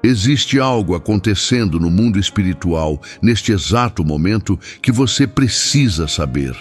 Existe algo acontecendo no mundo espiritual, neste exato momento, que você precisa saber.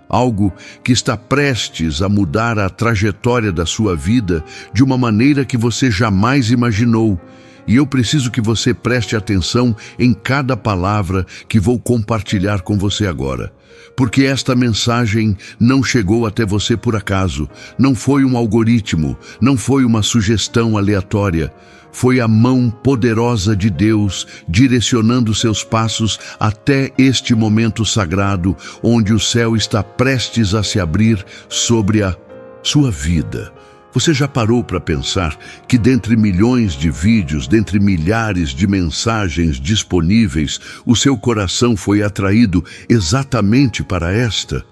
Algo que está prestes a mudar a trajetória da sua vida de uma maneira que você jamais imaginou. E eu preciso que você preste atenção em cada palavra que vou compartilhar com você agora. Porque esta mensagem não chegou até você por acaso, não foi um algoritmo, não foi uma sugestão aleatória. Foi a mão poderosa de Deus direcionando seus passos até este momento sagrado, onde o céu está prestes a se abrir sobre a sua vida. Você já parou para pensar que dentre milhões de vídeos, dentre milhares de mensagens disponíveis, o seu coração foi atraído exatamente para esta?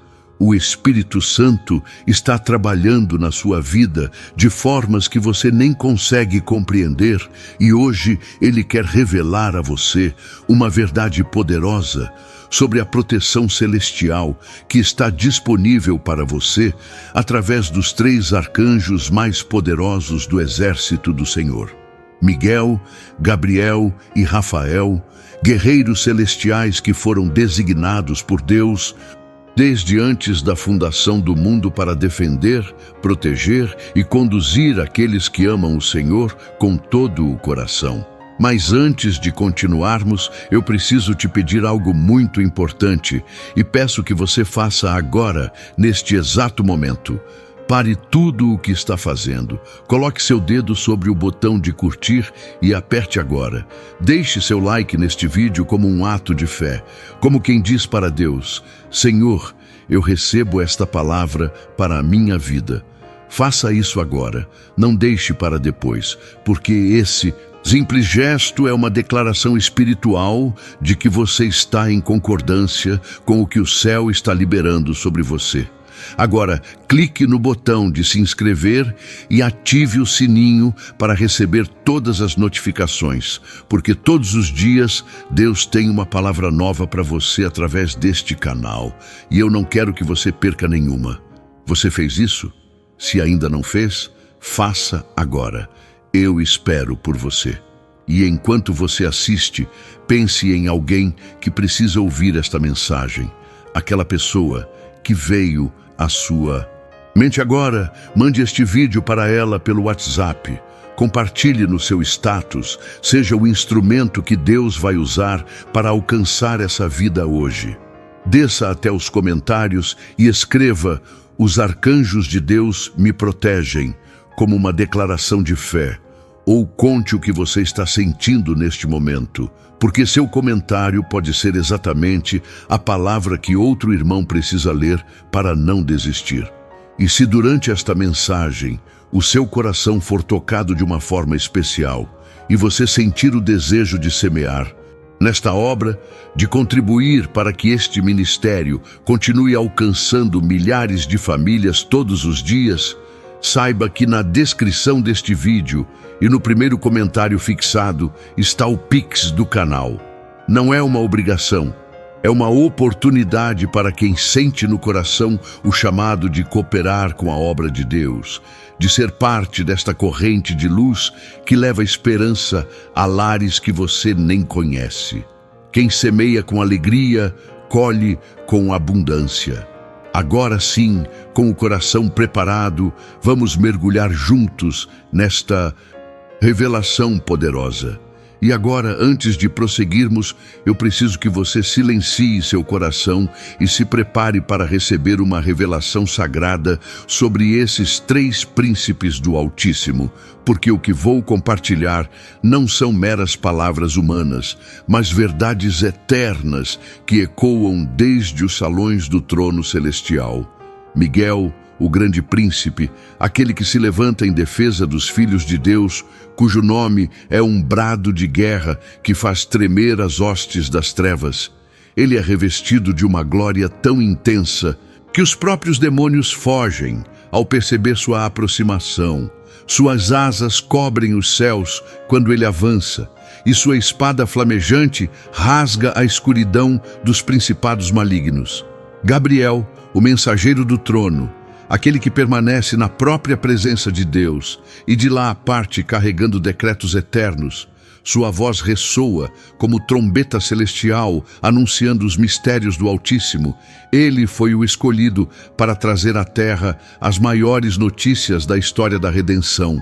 O Espírito Santo está trabalhando na sua vida de formas que você nem consegue compreender, e hoje Ele quer revelar a você uma verdade poderosa sobre a proteção celestial que está disponível para você através dos 3 arcanjos mais poderosos do exército do Senhor: Miguel, Gabriel e Rafael, guerreiros celestiais que foram designados por Deus desde antes da fundação do mundo para defender, proteger e conduzir aqueles que amam o Senhor com todo o coração. Mas antes de continuarmos, eu preciso te pedir algo muito importante e peço que você faça agora, neste exato momento. Pare tudo o que está fazendo. Coloque seu dedo sobre o botão de curtir e aperte agora. Deixe seu like neste vídeo como um ato de fé, como quem diz para Deus: Senhor, eu recebo esta palavra para a minha vida. Faça isso agora, não deixe para depois, porque esse simples gesto é uma declaração espiritual de que você está em concordância com o que o céu está liberando sobre você. Agora, clique no botão de se inscrever e ative o sininho para receber todas as notificações, porque todos os dias Deus tem uma palavra nova para você através deste canal, e eu não quero que você perca nenhuma. Você fez isso? Se ainda não fez, faça agora. Eu espero por você. E enquanto você assiste, pense em alguém que precisa ouvir esta mensagem, aquela pessoa que veio à sua mente agora. Mande este vídeo para ela pelo WhatsApp. Compartilhe no seu status. Seja o instrumento que Deus vai usar para alcançar essa vida hoje. Desça até os comentários e escreva: os arcanjos de Deus me protegem, como uma declaração de fé. Ou conte o que você está sentindo neste momento, porque seu comentário pode ser exatamente a palavra que outro irmão precisa ler para não desistir. E se durante esta mensagem o seu coração for tocado de uma forma especial e você sentir o desejo de semear nesta obra, de contribuir para que este ministério continue alcançando milhares de famílias todos os dias, saiba que na descrição deste vídeo e no primeiro comentário fixado está o Pix do canal. Não é uma obrigação, é uma oportunidade para quem sente no coração o chamado de cooperar com a obra de Deus, de ser parte desta corrente de luz que leva esperança a lares que você nem conhece. Quem semeia com alegria, colhe com abundância. Agora sim, com o coração preparado, vamos mergulhar juntos nesta revelação poderosa. E agora, antes de prosseguirmos, eu preciso que você silencie seu coração e se prepare para receber uma revelação sagrada sobre esses 3 príncipes do Altíssimo, porque o que vou compartilhar não são meras palavras humanas, mas verdades eternas que ecoam desde os salões do trono celestial. Miguel, o grande príncipe, aquele que se levanta em defesa dos filhos de Deus, cujo nome é um brado de guerra que faz tremer as hostes das trevas. Ele é revestido de uma glória tão intensa que os próprios demônios fogem ao perceber sua aproximação. Suas asas cobrem os céus quando ele avança, e sua espada flamejante rasga a escuridão dos principados malignos. Gabriel, o mensageiro do trono, aquele que permanece na própria presença de Deus e de lá parte carregando decretos eternos, Sua voz ressoa como trombeta celestial, anunciando os mistérios do Altíssimo. Ele foi o escolhido para trazer à terra as maiores notícias da história da redenção.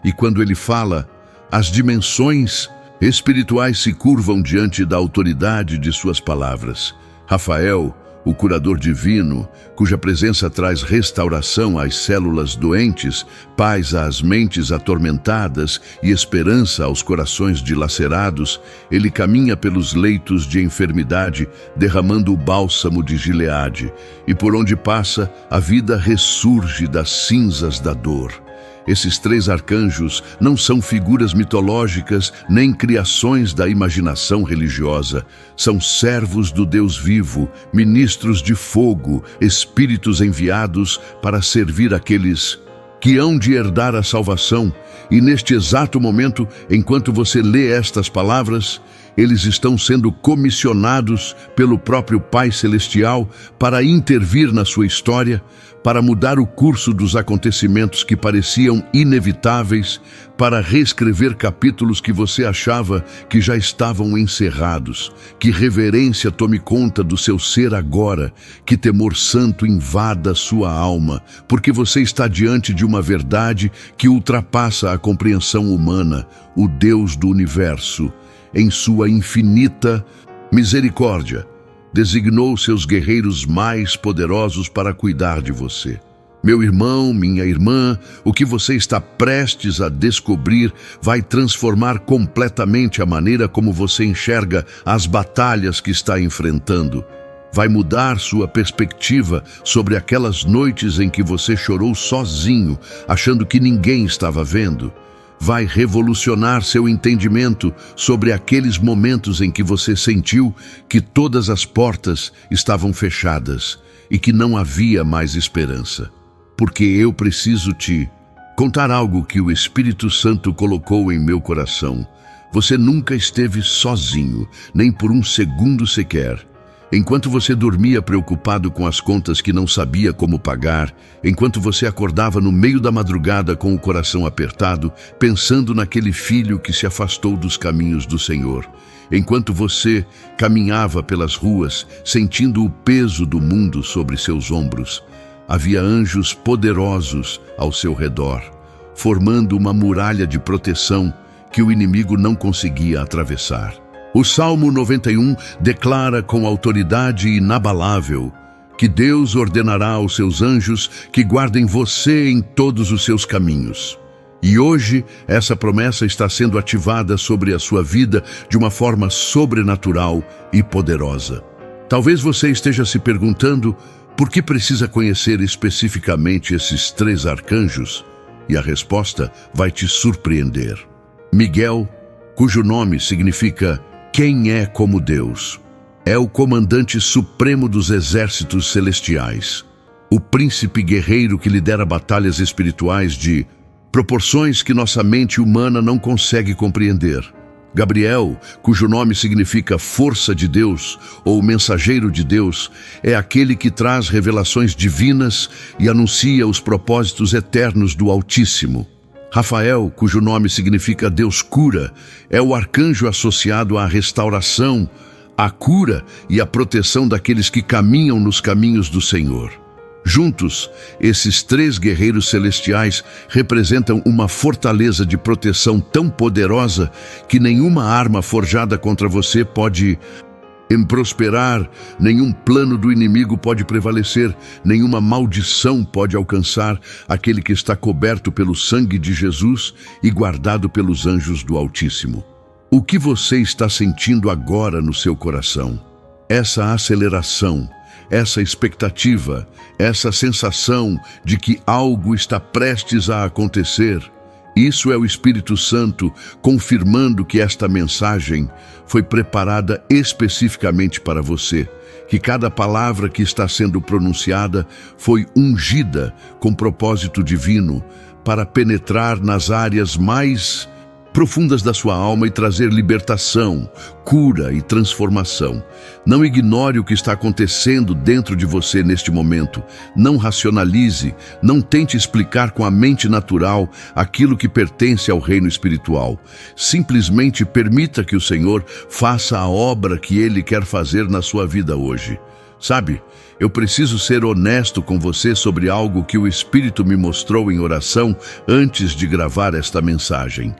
E quando ele fala, as dimensões espirituais se curvam diante da autoridade de suas palavras. Rafael, o curador divino, cuja presença traz restauração às células doentes, paz às mentes atormentadas e esperança aos corações dilacerados, ele caminha pelos leitos de enfermidade, derramando o bálsamo de Gileade, e por onde passa, a vida ressurge das cinzas da dor. Esses 3 arcanjos não são figuras mitológicas nem criações da imaginação religiosa. São servos do Deus vivo, ministros de fogo, espíritos enviados para servir aqueles que hão de herdar a salvação. E neste exato momento, enquanto você lê estas palavras, eles estão sendo comissionados pelo próprio Pai Celestial para intervir na sua história, para mudar o curso dos acontecimentos que pareciam inevitáveis, para reescrever capítulos que você achava que já estavam encerrados. Que reverência tome conta do seu ser agora, que temor santo invada sua alma, porque você está diante de uma verdade que ultrapassa a compreensão humana. O Deus do universo, em sua infinita misericórdia, designou seus guerreiros mais poderosos para cuidar de você. Meu irmão, minha irmã, o que você está prestes a descobrir vai transformar completamente a maneira como você enxerga as batalhas que está enfrentando. Vai mudar sua perspectiva sobre aquelas noites em que você chorou sozinho, achando que ninguém estava vendo. Vai revolucionar seu entendimento sobre aqueles momentos em que você sentiu que todas as portas estavam fechadas e que não havia mais esperança. Porque eu preciso te contar algo que o Espírito Santo colocou em meu coração. Você nunca esteve sozinho, nem por um segundo sequer. Enquanto você dormia preocupado com as contas que não sabia como pagar, enquanto você acordava no meio da madrugada com o coração apertado, pensando naquele filho que se afastou dos caminhos do Senhor, enquanto você caminhava pelas ruas, sentindo o peso do mundo sobre seus ombros, havia anjos poderosos ao seu redor, formando uma muralha de proteção que o inimigo não conseguia atravessar. O Salmo 91 declara com autoridade inabalável que Deus ordenará aos seus anjos que guardem você em todos os seus caminhos. E hoje, essa promessa está sendo ativada sobre a sua vida de uma forma sobrenatural e poderosa. Talvez você esteja se perguntando por que precisa conhecer especificamente esses 3 arcanjos, e a resposta vai te surpreender. Miguel, cujo nome significa quem é como Deus, é o comandante supremo dos exércitos celestiais, o príncipe guerreiro que lidera batalhas espirituais de proporções que nossa mente humana não consegue compreender. Gabriel, cujo nome significa força de Deus ou mensageiro de Deus, é aquele que traz revelações divinas e anuncia os propósitos eternos do Altíssimo. Rafael, cujo nome significa Deus cura, é o arcanjo associado à restauração, à cura e à proteção daqueles que caminham nos caminhos do Senhor. Juntos, esses 3 guerreiros celestiais representam uma fortaleza de proteção tão poderosa que nenhuma arma forjada contra você pode prosperar, nenhum plano do inimigo pode prevalecer, nenhuma maldição pode alcançar aquele que está coberto pelo sangue de Jesus e guardado pelos anjos do Altíssimo. O que você está sentindo agora no seu coração? Essa aceleração, essa expectativa, essa sensação de que algo está prestes a acontecer, isso é o Espírito Santo confirmando que esta mensagem foi preparada especificamente para você, que cada palavra que está sendo pronunciada foi ungida com propósito divino para penetrar nas áreas mais profundas da sua alma e trazer libertação, cura e transformação. Não ignore o que está acontecendo dentro de você neste momento. Não racionalize, não tente explicar com a mente natural aquilo que pertence ao reino espiritual. Simplesmente permita que o Senhor faça a obra que Ele quer fazer na sua vida hoje. Sabe, eu preciso ser honesto com você sobre algo que o Espírito me mostrou em oração antes de gravar esta mensagem.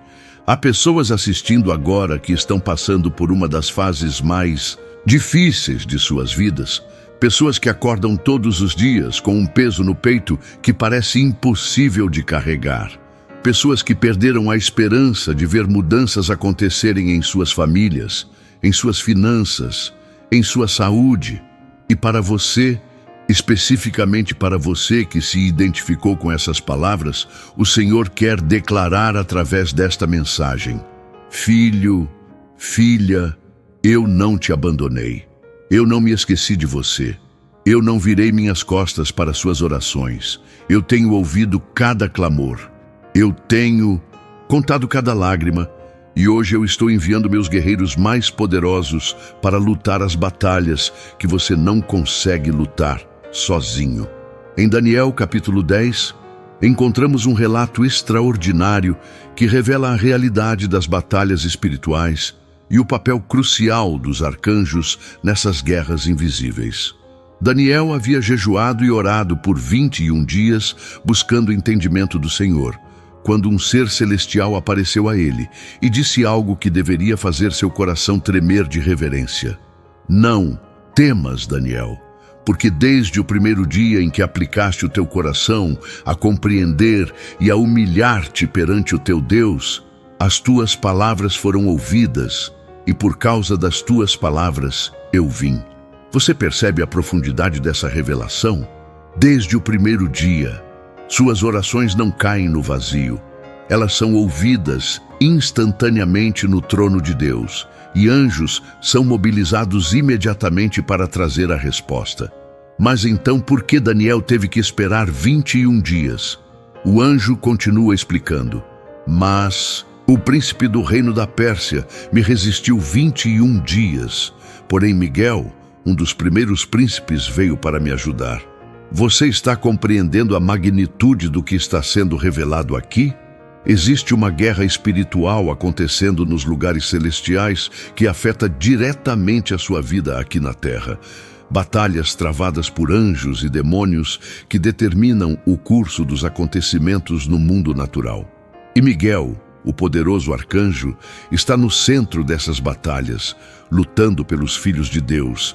Há pessoas assistindo agora que estão passando por uma das fases mais difíceis de suas vidas. Pessoas que acordam todos os dias com um peso no peito que parece impossível de carregar. Pessoas que perderam a esperança de ver mudanças acontecerem em suas famílias, em suas finanças, em sua saúde. E para você, especificamente para você que se identificou com essas palavras, o Senhor quer declarar através desta mensagem: Filho, filha, eu não te abandonei. Eu não me esqueci de você. Eu não virei minhas costas para suas orações. Eu tenho ouvido cada clamor. Eu tenho contado cada lágrima. E hoje eu estou enviando meus guerreiros mais poderosos para lutar as batalhas que você não consegue lutar sozinho. Em Daniel capítulo 10, encontramos um relato extraordinário que revela a realidade das batalhas espirituais e o papel crucial dos arcanjos nessas guerras invisíveis. Daniel havia jejuado e orado por 21 dias buscando o entendimento do Senhor, quando um ser celestial apareceu a ele e disse algo que deveria fazer seu coração tremer de reverência. Não temas, Daniel, porque desde o primeiro dia em que aplicaste o teu coração a compreender e a humilhar-te perante o teu Deus, as tuas palavras foram ouvidas, e por causa das tuas palavras eu vim. Você percebe a profundidade dessa revelação? Desde o primeiro dia, suas orações não caem no vazio. Elas são ouvidas instantaneamente no trono de Deus, e anjos são mobilizados imediatamente para trazer a resposta. Mas então por que Daniel teve que esperar 21 dias? O anjo continua explicando: Mas o príncipe do reino da Pérsia me resistiu 21 dias. Porém Miguel, um dos primeiros príncipes, veio para me ajudar. Você está compreendendo a magnitude do que está sendo revelado aqui? Existe uma guerra espiritual acontecendo nos lugares celestiais que afeta diretamente a sua vida aqui na Terra. Batalhas travadas por anjos e demônios que determinam o curso dos acontecimentos no mundo natural. E Miguel, o poderoso arcanjo, está no centro dessas batalhas, lutando pelos filhos de Deus,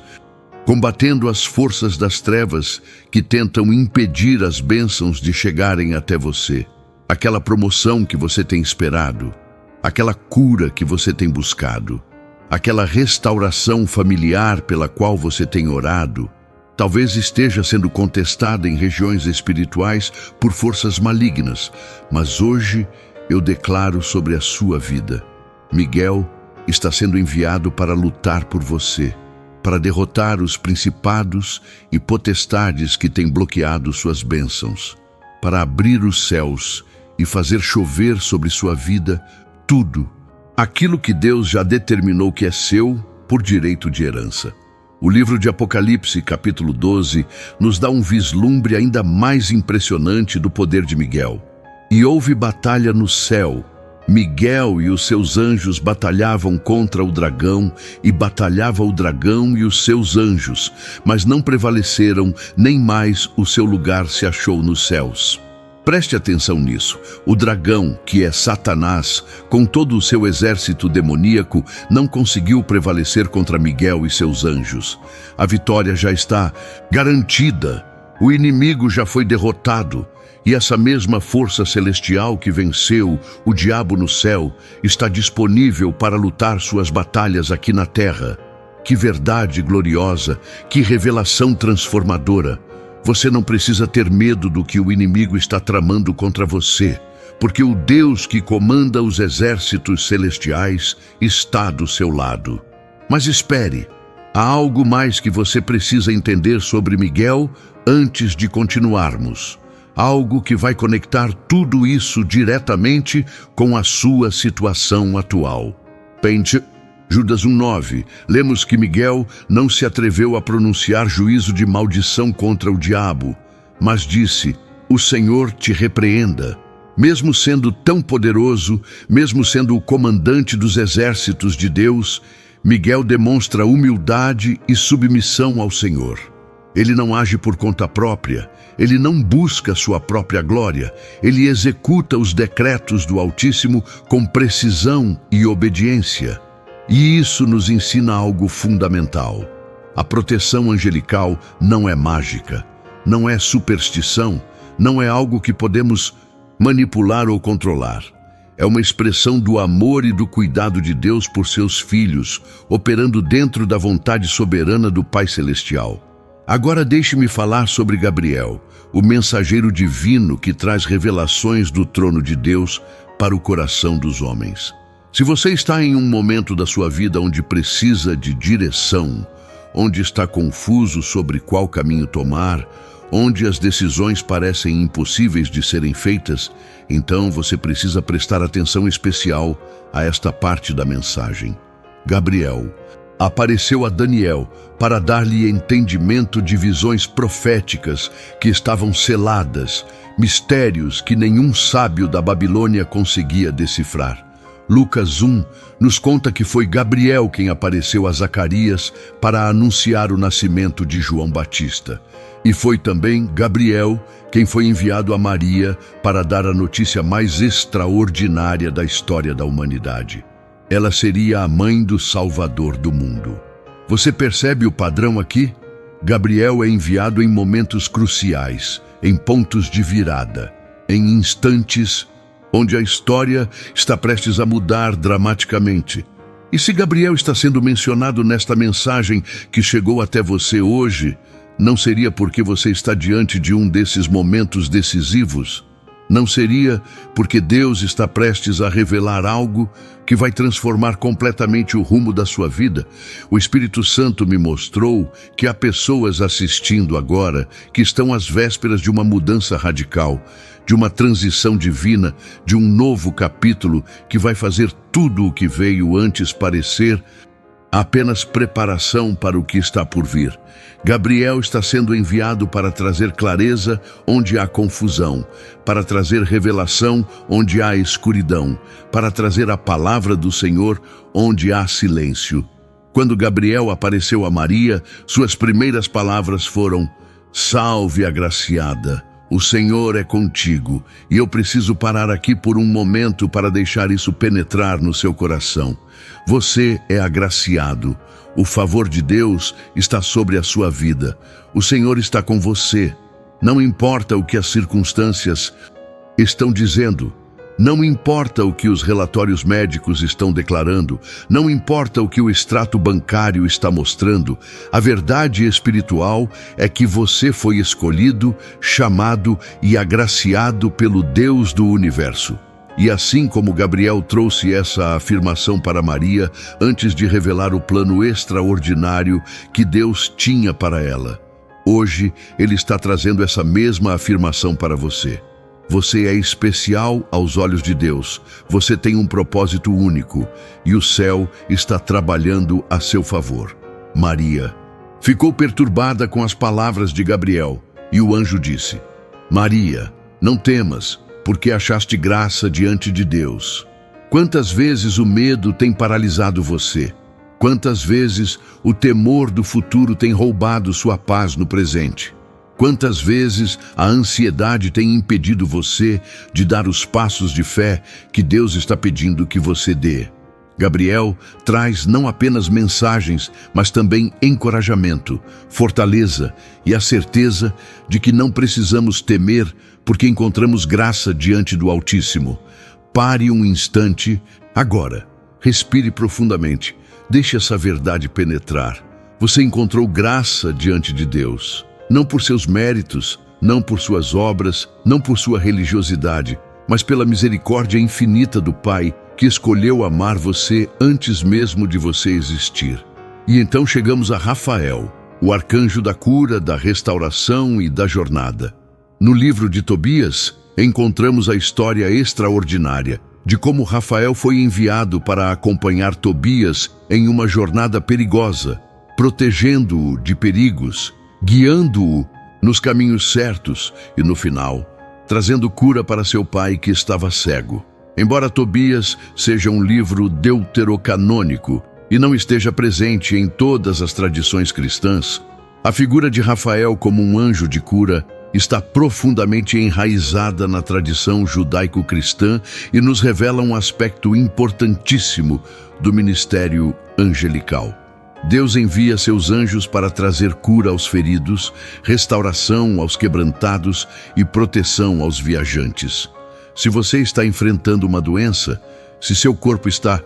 combatendo as forças das trevas que tentam impedir as bênçãos de chegarem até você. Aquela promoção que você tem esperado, aquela cura que você tem buscado, aquela restauração familiar pela qual você tem orado, talvez esteja sendo contestada em regiões espirituais por forças malignas, mas hoje eu declaro sobre a sua vida: Miguel está sendo enviado para lutar por você, para derrotar os principados e potestades que têm bloqueado suas bênçãos, para abrir os céus e fazer chover sobre sua vida tudo, aquilo que Deus já determinou que é seu por direito de herança. O livro de Apocalipse, capítulo 12, nos dá um vislumbre ainda mais impressionante do poder de Miguel. E houve batalha no céu. Miguel e os seus anjos batalhavam contra o dragão, e batalhava o dragão e os seus anjos, mas não prevaleceram, nem mais o seu lugar se achou nos céus. Preste atenção nisso. O dragão, que é Satanás, com todo o seu exército demoníaco, não conseguiu prevalecer contra Miguel e seus anjos. A vitória já está garantida. O inimigo já foi derrotado. E essa mesma força celestial que venceu o diabo no céu está disponível para lutar suas batalhas aqui na terra. Que verdade gloriosa, que revelação transformadora. Você não precisa ter medo do que o inimigo está tramando contra você, porque o Deus que comanda os exércitos celestiais está do seu lado. Mas espere, há algo mais que você precisa entender sobre Miguel antes de continuarmos. algo que vai conectar tudo isso diretamente com a sua situação atual. Pente, Judas 1:9, lemos que Miguel não se atreveu a pronunciar juízo de maldição contra o diabo, mas disse: "O Senhor te repreenda." Mesmo sendo tão poderoso, mesmo sendo o comandante dos exércitos de Deus, Miguel demonstra humildade e submissão ao Senhor. Ele não age por conta própria, ele não busca sua própria glória, ele executa os decretos do Altíssimo com precisão e obediência. E isso nos ensina algo fundamental. A proteção angelical não é mágica, não é superstição, não é algo que podemos manipular ou controlar. É uma expressão do amor e do cuidado de Deus por seus filhos, operando dentro da vontade soberana do Pai Celestial. Agora deixe-me falar sobre Gabriel, o mensageiro divino que traz revelações do trono de Deus para o coração dos homens. Se você está em um momento da sua vida onde precisa de direção, onde está confuso sobre qual caminho tomar, onde as decisões parecem impossíveis de serem feitas, então você precisa prestar atenção especial a esta parte da mensagem. Gabriel apareceu a Daniel para dar-lhe entendimento de visões proféticas que estavam seladas, mistérios que nenhum sábio da Babilônia conseguia decifrar. Lucas 1 nos conta que foi Gabriel quem apareceu a Zacarias para anunciar o nascimento de João Batista. E foi também Gabriel quem foi enviado a Maria para dar a notícia mais extraordinária da história da humanidade. Ela seria a mãe do Salvador do mundo. Você percebe o padrão aqui? Gabriel é enviado em momentos cruciais, em pontos de virada, em instantes onde a história está prestes a mudar dramaticamente. E se Gabriel está sendo mencionado nesta mensagem que chegou até você hoje, não seria porque você está diante de um desses momentos decisivos? Não seria porque Deus está prestes a revelar algo que vai transformar completamente o rumo da sua vida? O Espírito Santo me mostrou que há pessoas assistindo agora que estão às vésperas de uma mudança radical, de uma transição divina, de um novo capítulo que vai fazer tudo o que veio antes parecer apenas preparação para o que está por vir. Gabriel está sendo enviado para trazer clareza onde há confusão, para trazer revelação onde há escuridão, para trazer a palavra do Senhor onde há silêncio. Quando Gabriel apareceu a Maria, suas primeiras palavras foram: "Salve, agraciada, o Senhor é contigo." E eu preciso parar aqui por um momento para deixar isso penetrar no seu coração. Você é agraciado. O favor de Deus está sobre a sua vida. O Senhor está com você. Não importa o que as circunstâncias estão dizendo. Não importa o que os relatórios médicos estão declarando. Não importa o que o extrato bancário está mostrando. A verdade espiritual é que você foi escolhido, chamado e agraciado pelo Deus do universo. E assim como Gabriel trouxe essa afirmação para Maria antes de revelar o plano extraordinário que Deus tinha para ela, hoje ele está trazendo essa mesma afirmação para você. Você é especial aos olhos de Deus. Você tem um propósito único e o céu está trabalhando a seu favor. Maria ficou perturbada com as palavras de Gabriel e o anjo disse: "Maria, não temas, porque achaste graça diante de Deus." Quantas vezes o medo tem paralisado você? Quantas vezes o temor do futuro tem roubado sua paz no presente? Quantas vezes a ansiedade tem impedido você de dar os passos de fé que Deus está pedindo que você dê? Gabriel traz não apenas mensagens, mas também encorajamento, fortaleza e a certeza de que não precisamos temer porque encontramos graça diante do Altíssimo. Pare um instante agora. Respire profundamente. Deixe essa verdade penetrar. Você encontrou graça diante de Deus. Não por seus méritos, não por suas obras, não por sua religiosidade, mas pela misericórdia infinita do Pai, que escolheu amar você antes mesmo de você existir. E então chegamos a Rafael, o arcanjo da cura, da restauração e da jornada. No livro de Tobias, encontramos a história extraordinária de como Rafael foi enviado para acompanhar Tobias em uma jornada perigosa, protegendo-o de perigos, guiando-o nos caminhos certos e, no final, trazendo cura para seu pai que estava cego. Embora Tobias seja um livro deuterocanônico e não esteja presente em todas as tradições cristãs, a figura de Rafael como um anjo de cura está profundamente enraizada na tradição judaico-cristã e nos revela um aspecto importantíssimo do ministério angelical. Deus envia seus anjos para trazer cura aos feridos, restauração aos quebrantados e proteção aos viajantes. Se você está enfrentando uma doença, se seu corpo está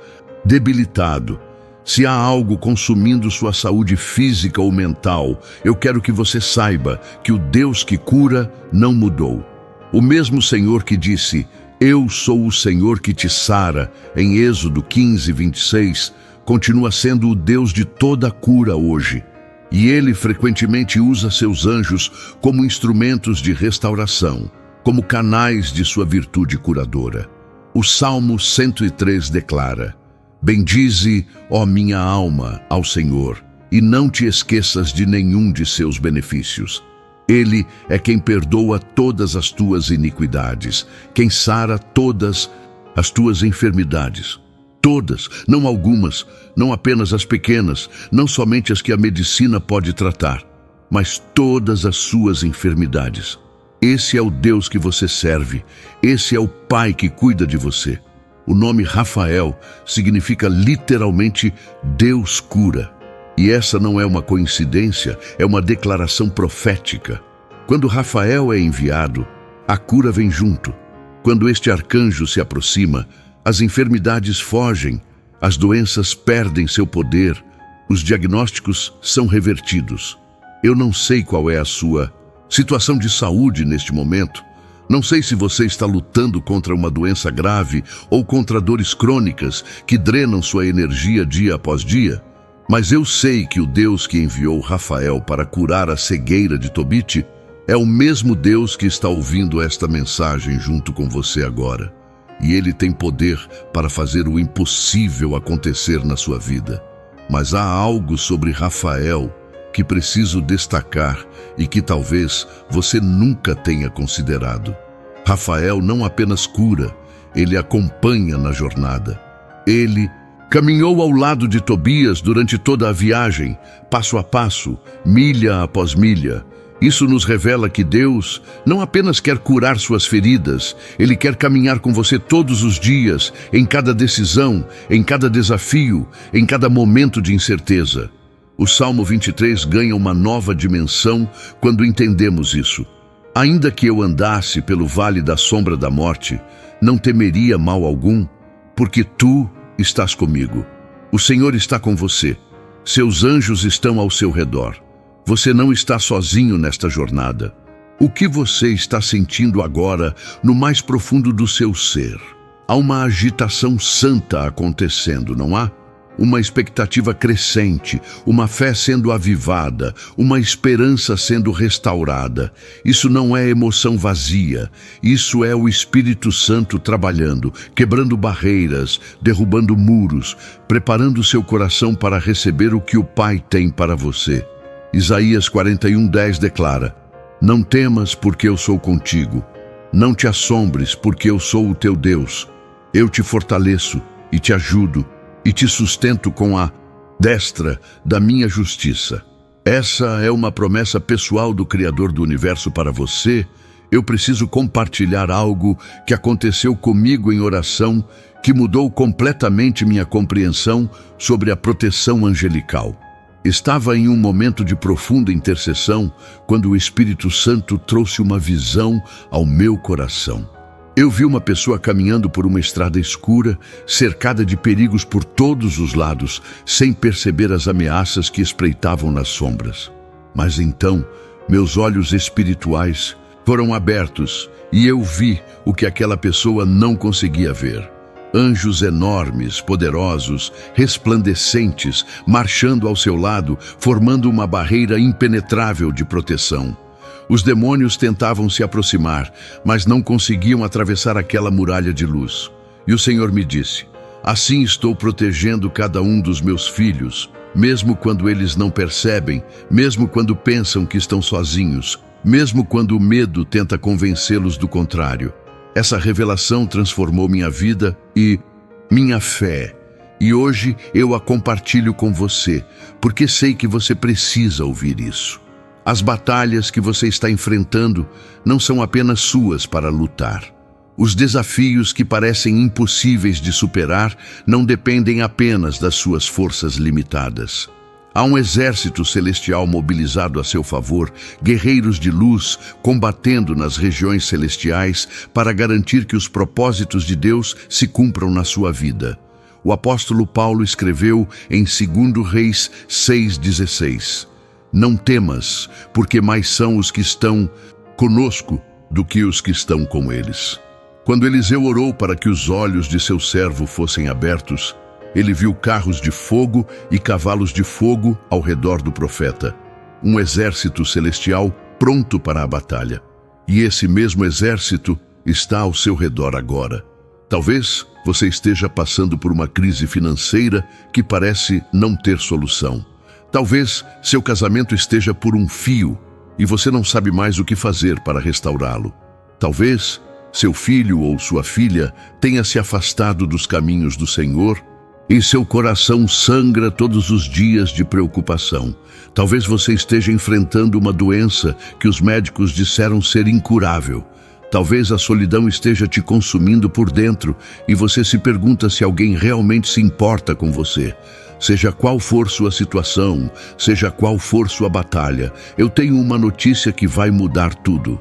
debilitado, se há algo consumindo sua saúde física ou mental, eu quero que você saiba que o Deus que cura não mudou. O mesmo Senhor que disse, "Eu sou o Senhor que te sara", em Êxodo 15, 26, continua sendo o Deus de toda cura hoje. E Ele frequentemente usa seus anjos como instrumentos de restauração, como canais de sua virtude curadora. O Salmo 103 declara, "Bendize, ó minha alma, ao Senhor, e não te esqueças de nenhum de seus benefícios. Ele é quem perdoa todas as tuas iniquidades, quem sara todas as tuas enfermidades. Todas, não algumas, não apenas as pequenas, não somente as que a medicina pode tratar, mas todas as suas enfermidades. Esse é o Deus que você serve, esse é o Pai que cuida de você." O nome Rafael significa literalmente Deus cura. E essa não é uma coincidência, é uma declaração profética. Quando Rafael é enviado, a cura vem junto. Quando este arcanjo se aproxima, as enfermidades fogem, as doenças perdem seu poder, os diagnósticos são revertidos. Eu não sei qual é a sua situação de saúde neste momento. Não sei se você está lutando contra uma doença grave ou contra dores crônicas que drenam sua energia dia após dia, mas eu sei que o Deus que enviou Rafael para curar a cegueira de Tobit é o mesmo Deus que está ouvindo esta mensagem junto com você agora. E Ele tem poder para fazer o impossível acontecer na sua vida. Mas há algo sobre Rafael que preciso destacar e que talvez você nunca tenha considerado. Rafael não apenas cura, ele acompanha na jornada. Ele caminhou ao lado de Tobias durante toda a viagem, passo a passo, milha após milha. Isso nos revela que Deus não apenas quer curar suas feridas, Ele quer caminhar com você todos os dias, em cada decisão, em cada desafio, em cada momento de incerteza. O Salmo 23 ganha uma nova dimensão quando entendemos isso. Ainda que eu andasse pelo vale da sombra da morte, não temeria mal algum, porque tu estás comigo. O Senhor está com você. Seus anjos estão ao seu redor. Você não está sozinho nesta jornada. O que você está sentindo agora no mais profundo do seu ser? Há uma agitação santa acontecendo, não há? Uma expectativa crescente, uma fé sendo avivada, uma esperança sendo restaurada. Isso não é emoção vazia, isso é o Espírito Santo trabalhando, quebrando barreiras, derrubando muros, preparando seu coração para receber o que o Pai tem para você. Isaías 41:10 declara, "Não temas, porque eu sou contigo. Não te assombres, porque eu sou o teu Deus. Eu te fortaleço e te ajudo, e te sustento com a destra da minha justiça." Essa é uma promessa pessoal do Criador do Universo para você. Eu preciso compartilhar algo que aconteceu comigo em oração, que mudou completamente minha compreensão sobre a proteção angelical. Estava em um momento de profunda intercessão quando o Espírito Santo trouxe uma visão ao meu coração. Eu vi uma pessoa caminhando por uma estrada escura, cercada de perigos por todos os lados, sem perceber as ameaças que espreitavam nas sombras. Mas então, meus olhos espirituais foram abertos e eu vi o que aquela pessoa não conseguia ver. Anjos enormes, poderosos, resplandecentes, marchando ao seu lado, formando uma barreira impenetrável de proteção. Os demônios tentavam se aproximar, mas não conseguiam atravessar aquela muralha de luz. E o Senhor me disse: assim estou protegendo cada um dos meus filhos, mesmo quando eles não percebem, mesmo quando pensam que estão sozinhos, mesmo quando o medo tenta convencê-los do contrário. Essa revelação transformou minha vida e minha fé. E hoje eu a compartilho com você, porque sei que você precisa ouvir isso. As batalhas que você está enfrentando não são apenas suas para lutar. Os desafios que parecem impossíveis de superar não dependem apenas das suas forças limitadas. Há um exército celestial mobilizado a seu favor, guerreiros de luz combatendo nas regiões celestiais para garantir que os propósitos de Deus se cumpram na sua vida. O apóstolo Paulo escreveu em 2 Reis 6,16: não temas, porque mais são os que estão conosco do que os que estão com eles. Quando Eliseu orou para que os olhos de seu servo fossem abertos, ele viu carros de fogo e cavalos de fogo ao redor do profeta, um exército celestial pronto para a batalha. E esse mesmo exército está ao seu redor agora. Talvez você esteja passando por uma crise financeira que parece não ter solução. Talvez seu casamento esteja por um fio e você não sabe mais o que fazer para restaurá-lo. Talvez seu filho ou sua filha tenha se afastado dos caminhos do Senhor e seu coração sangra todos os dias de preocupação. Talvez você esteja enfrentando uma doença que os médicos disseram ser incurável. Talvez a solidão esteja te consumindo por dentro e você se pergunta se alguém realmente se importa com você. Seja qual for sua situação, seja qual for sua batalha, eu tenho uma notícia que vai mudar tudo.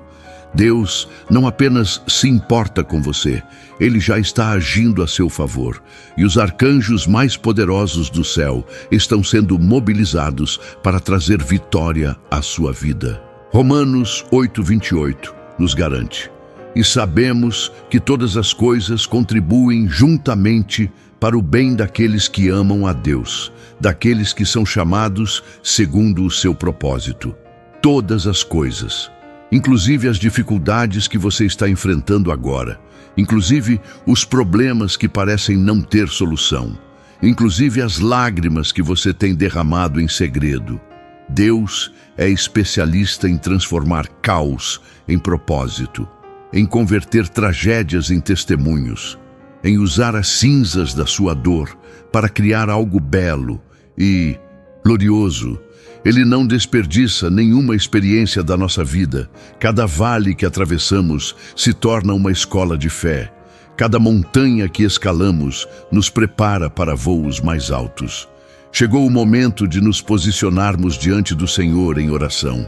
Deus não apenas se importa com você, Ele já está agindo a seu favor. E os arcanjos mais poderosos do céu estão sendo mobilizados para trazer vitória à sua vida. Romanos 8:28 nos garante: e sabemos que todas as coisas contribuem juntamente para o bem daqueles que amam a Deus, daqueles que são chamados segundo o seu propósito. Todas as coisas, inclusive as dificuldades que você está enfrentando agora, inclusive os problemas que parecem não ter solução, inclusive as lágrimas que você tem derramado em segredo. Deus é especialista em transformar caos em propósito, em converter tragédias em testemunhos, em usar as cinzas da sua dor para criar algo belo e glorioso. Ele não desperdiça nenhuma experiência da nossa vida. Cada vale que atravessamos se torna uma escola de fé. Cada montanha que escalamos nos prepara para voos mais altos. Chegou o momento de nos posicionarmos diante do Senhor em oração.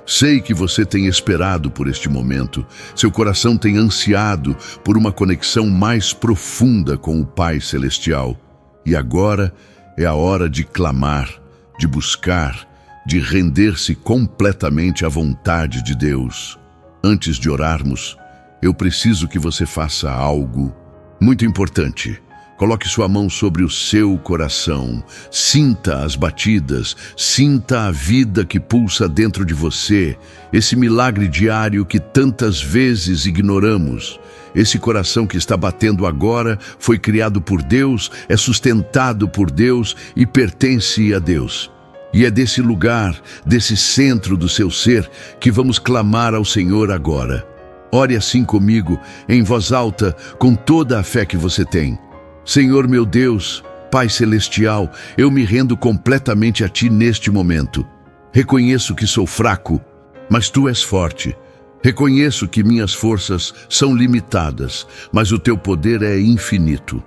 Sei que você tem esperado por este momento. Seu coração tem ansiado por uma conexão mais profunda com o Pai Celestial. E agora é a hora de clamar, de buscar, de render-se completamente à vontade de Deus. Antes de orarmos, eu preciso que você faça algo muito importante. Coloque sua mão sobre o seu coração, sinta as batidas, sinta a vida que pulsa dentro de você, esse milagre diário que tantas vezes ignoramos. Esse coração que está batendo agora foi criado por Deus, é sustentado por Deus e pertence a Deus. E é desse lugar, desse centro do seu ser, que vamos clamar ao Senhor agora. Ore assim comigo, em voz alta, com toda a fé que você tem. Senhor meu Deus, Pai Celestial, eu me rendo completamente a Ti neste momento. Reconheço que sou fraco, mas Tu és forte. Reconheço que minhas forças são limitadas, mas o Teu poder é infinito.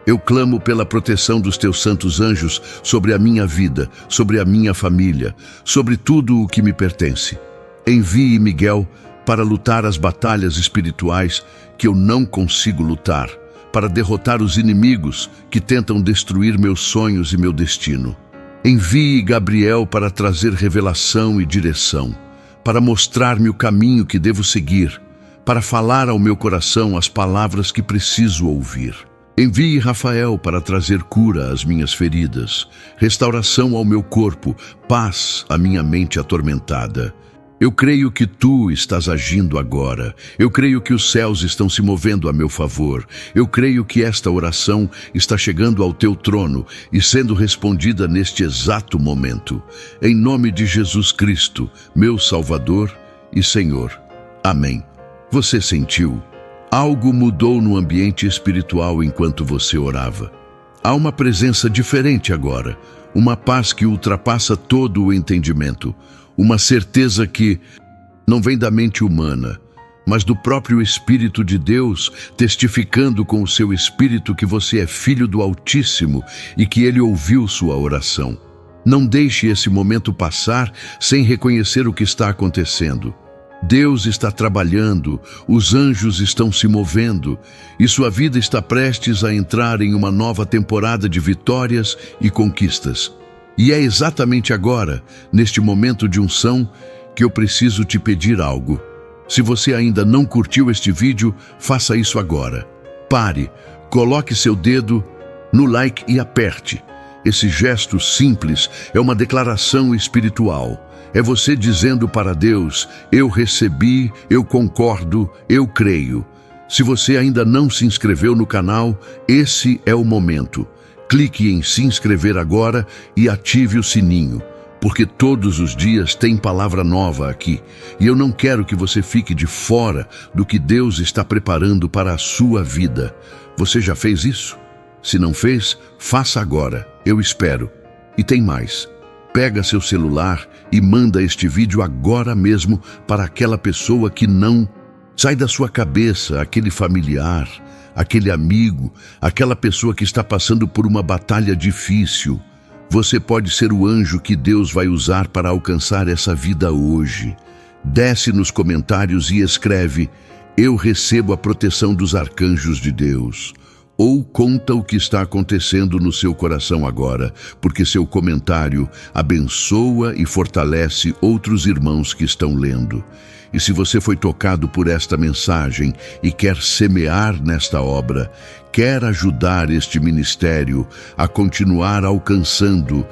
Eu clamo pela proteção dos Teus santos anjos sobre a minha vida, sobre a minha família, sobre tudo o que me pertence. Envie Miguel para lutar as batalhas espirituais que eu não consigo lutar, para derrotar os inimigos que tentam destruir meus sonhos e meu destino. Envie Gabriel para trazer revelação e direção, para mostrar-me o caminho que devo seguir, para falar ao meu coração as palavras que preciso ouvir. Envie Rafael para trazer cura às minhas feridas, restauração ao meu corpo, paz à minha mente atormentada. Eu creio que tu estás agindo agora. Eu creio que os céus estão se movendo a meu favor. Eu creio que esta oração está chegando ao teu trono e sendo respondida neste exato momento. Em nome de Jesus Cristo, meu Salvador e Senhor. Amém. Você sentiu? Algo mudou no ambiente espiritual enquanto você orava. Há uma presença diferente agora, uma paz que ultrapassa todo o entendimento. Uma certeza que não vem da mente humana, mas do próprio Espírito de Deus, testificando com o seu Espírito que você é filho do Altíssimo e que Ele ouviu sua oração. Não deixe esse momento passar sem reconhecer o que está acontecendo. Deus está trabalhando, os anjos estão se movendo e sua vida está prestes a entrar em uma nova temporada de vitórias e conquistas. E é exatamente agora, neste momento de unção, que eu preciso te pedir algo. Se você ainda não curtiu este vídeo, faça isso agora. Pare, coloque seu dedo no like e aperte. Esse gesto simples é uma declaração espiritual. É você dizendo para Deus: eu recebi, eu concordo, eu creio. Se você ainda não se inscreveu no canal, esse é o momento. Clique em se inscrever agora e ative o sininho, porque todos os dias tem palavra nova aqui. E eu não quero que você fique de fora do que Deus está preparando para a sua vida. Você já fez isso? Se não fez, faça agora. Eu espero. E tem mais. Pega seu celular e manda este vídeo agora mesmo para aquela pessoa que não sai da sua cabeça, aquele familiar, aquele amigo, aquela pessoa que está passando por uma batalha difícil. Você pode ser o anjo que Deus vai usar para alcançar essa vida hoje. Desce nos comentários e escreve: eu recebo a proteção dos arcanjos de Deus. Ou conta o que está acontecendo no seu coração agora, porque seu comentário abençoa e fortalece outros irmãos que estão lendo. E se você foi tocado por esta mensagem e quer semear nesta obra, quer ajudar este ministério a continuar alcançando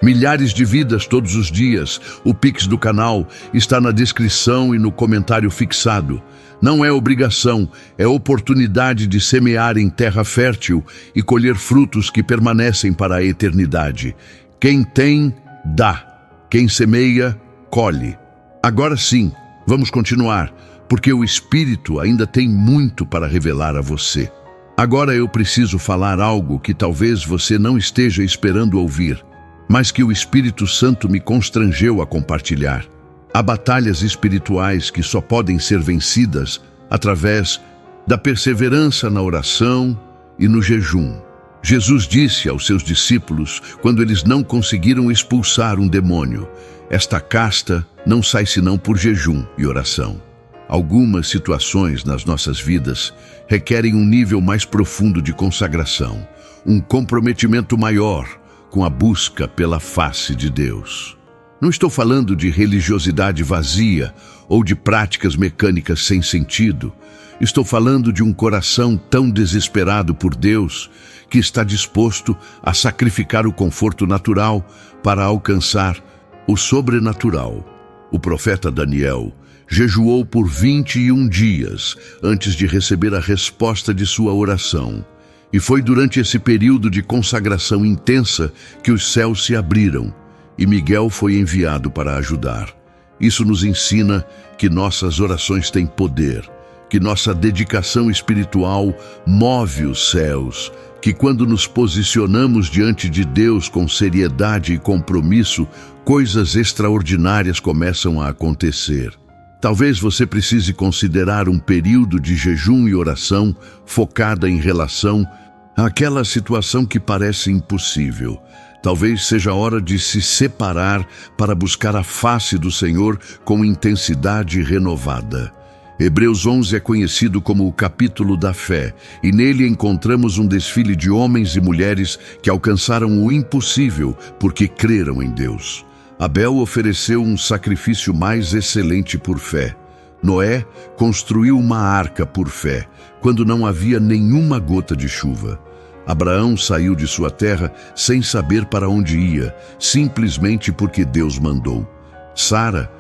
milhares de vidas todos os dias, o Pix do canal está na descrição e no comentário fixado. Não é obrigação, é oportunidade de semear em terra fértil e colher frutos que permanecem para a eternidade. Quem tem, dá. Quem semeia, colhe. Agora sim, vamos continuar, porque o Espírito ainda tem muito para revelar a você. Agora eu preciso falar algo que talvez você não esteja esperando ouvir, mas que o Espírito Santo me constrangeu a compartilhar. Há batalhas espirituais que só podem ser vencidas através da perseverança na oração e no jejum. Jesus disse aos seus discípulos, quando eles não conseguiram expulsar um demônio: esta casta não sai senão por jejum e oração. Algumas situações nas nossas vidas requerem um nível mais profundo de consagração, um comprometimento maior com a busca pela face de Deus. Não estou falando de religiosidade vazia ou de práticas mecânicas sem sentido. Estou falando de um coração tão desesperado por Deus que está disposto a sacrificar o conforto natural para alcançar o sobrenatural. O profeta Daniel jejuou por 21 dias antes de receber a resposta de sua oração. E foi durante esse período de consagração intensa que os céus se abriram e Miguel foi enviado para ajudar. Isso nos ensina que nossas orações têm poder, que nossa dedicação espiritual move os céus, que quando nos posicionamos diante de Deus com seriedade e compromisso, coisas extraordinárias começam a acontecer. Talvez você precise considerar um período de jejum e oração focada em relação àquela situação que parece impossível. Talvez seja hora de se separar para buscar a face do Senhor com intensidade renovada. Hebreus 11 é conhecido como o capítulo da fé, e nele encontramos um desfile de homens e mulheres que alcançaram o impossível porque creram em Deus. Abel ofereceu um sacrifício mais excelente por fé. Noé construiu uma arca por fé, quando não havia nenhuma gota de chuva. Abraão saiu de sua terra sem saber para onde ia, simplesmente porque Deus mandou. Sara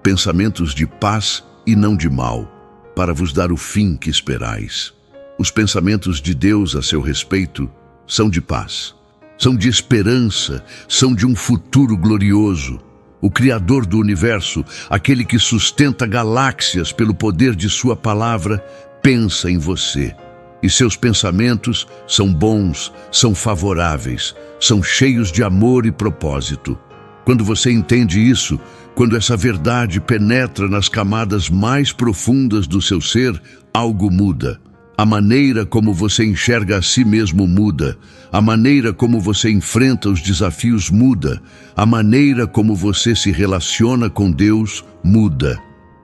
pensamentos de paz e não de mal, para vos dar o fim que esperais. Os pensamentos de Deus a seu respeito são de paz, são de esperança, são de um futuro glorioso. O Criador do universo, aquele que sustenta galáxias pelo poder de sua palavra, pensa em você. E seus pensamentos são bons, são favoráveis, são cheios de amor e propósito. Quando você entende isso, quando essa verdade penetra nas camadas mais profundas do seu ser, algo muda. A maneira como você enxerga a si mesmo muda. A maneira como você enfrenta os desafios muda. A maneira como você se relaciona com Deus muda.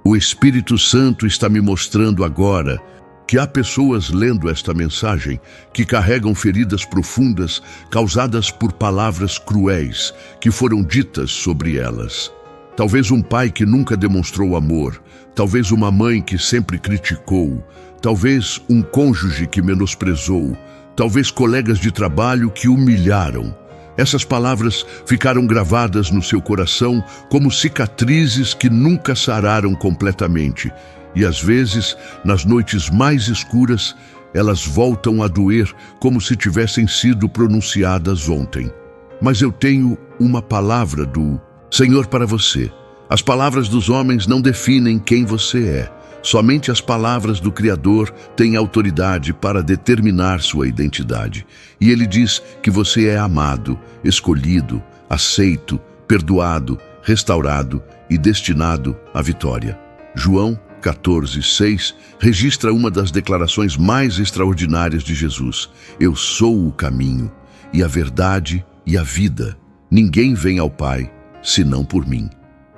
O Espírito Santo está me mostrando agora que há pessoas lendo esta mensagem que carregam feridas profundas causadas por palavras cruéis que foram ditas sobre elas. Talvez um pai que nunca demonstrou amor, talvez uma mãe que sempre criticou, talvez um cônjuge que menosprezou, talvez colegas de trabalho que humilharam. Essas palavras ficaram gravadas no seu coração como cicatrizes que nunca sararam completamente. E às vezes, nas noites mais escuras, elas voltam a doer como se tivessem sido pronunciadas ontem. Mas eu tenho uma palavra do Senhor para você. As palavras dos homens não definem quem você é. Somente as palavras do Criador têm autoridade para determinar sua identidade. E Ele diz que você é amado, escolhido, aceito, perdoado, restaurado e destinado à vitória. João 14:6 registra uma das declarações mais extraordinárias de Jesus. Eu sou o caminho, e a verdade e a vida. Ninguém vem ao Pai, senão por mim.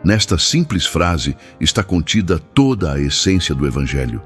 Nesta simples frase está contida toda a essência do Evangelho.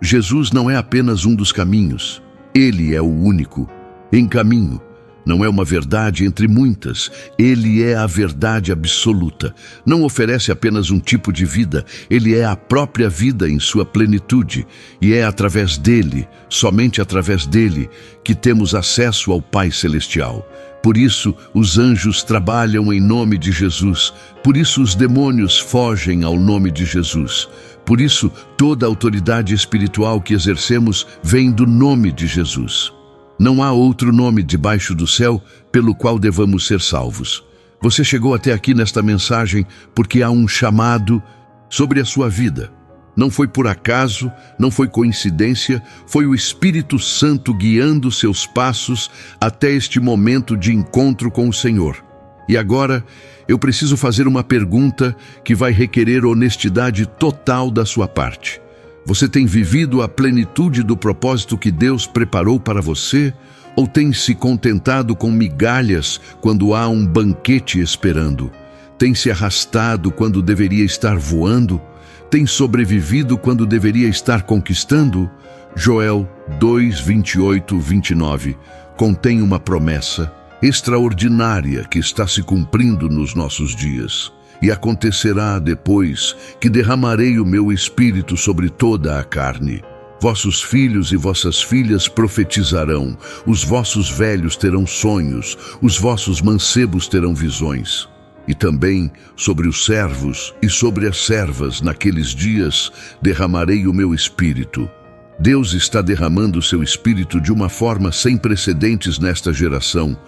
Jesus não é apenas um dos caminhos, Ele é o único. Em caminho, não é uma verdade entre muitas, Ele é a verdade absoluta. Não oferece apenas um tipo de vida, Ele é a própria vida em sua plenitude. E é através dele, somente através dele, que temos acesso ao Pai Celestial. Por isso, os anjos trabalham em nome de Jesus. Por isso, os demônios fogem ao nome de Jesus. Por isso, toda a autoridade espiritual que exercemos vem do nome de Jesus. Não há outro nome debaixo do céu pelo qual devamos ser salvos. Você chegou até aqui nesta mensagem porque há um chamado sobre a sua vida. Não foi por acaso, não foi coincidência, foi o Espírito Santo guiando seus passos até este momento de encontro com o Senhor. E agora, eu preciso fazer uma pergunta que vai requerer honestidade total da sua parte. Você tem vivido a plenitude do propósito que Deus preparou para você? Ou tem se contentado com migalhas quando há um banquete esperando? Tem se arrastado quando deveria estar voando? Tem sobrevivido quando deveria estar conquistando? Joel 2:28-29 contém uma promessa extraordinária que está se cumprindo nos nossos dias. E acontecerá depois que derramarei o meu espírito sobre toda a carne. Vossos filhos e vossas filhas profetizarão, os vossos velhos terão sonhos, os vossos mancebos terão visões. E também sobre os servos e sobre as servas naqueles dias derramarei o meu espírito. Deus está derramando o seu espírito de uma forma sem precedentes nesta geração.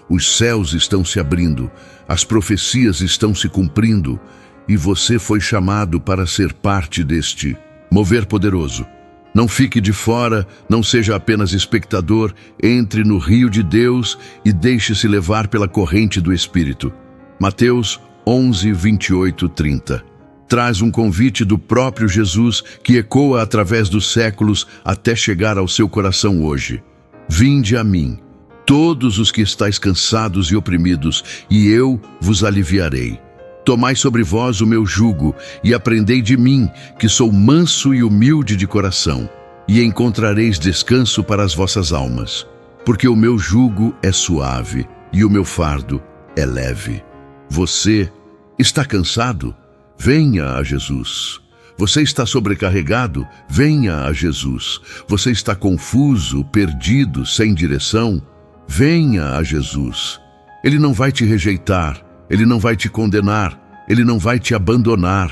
Os céus estão se abrindo, as profecias estão se cumprindo, e você foi chamado para ser parte deste mover poderoso. Não fique de fora, não seja apenas espectador, entre no rio de Deus e deixe-se levar pela corrente do Espírito. Mateus 11:28-30 traz um convite do próprio Jesus que ecoa através dos séculos até chegar ao seu coração hoje. Vinde a mim, todos os que estáis cansados e oprimidos, e eu vos aliviarei. Tomai sobre vós o meu jugo e aprendei de mim, que sou manso e humilde de coração, e encontrareis descanso para as vossas almas. Porque o meu jugo é suave e o meu fardo é leve. Você está cansado? Venha a Jesus. Você está sobrecarregado? Venha a Jesus. Você está confuso, perdido, sem direção? Venha a Jesus. Ele não vai te rejeitar, Ele não vai te condenar, Ele não vai te abandonar.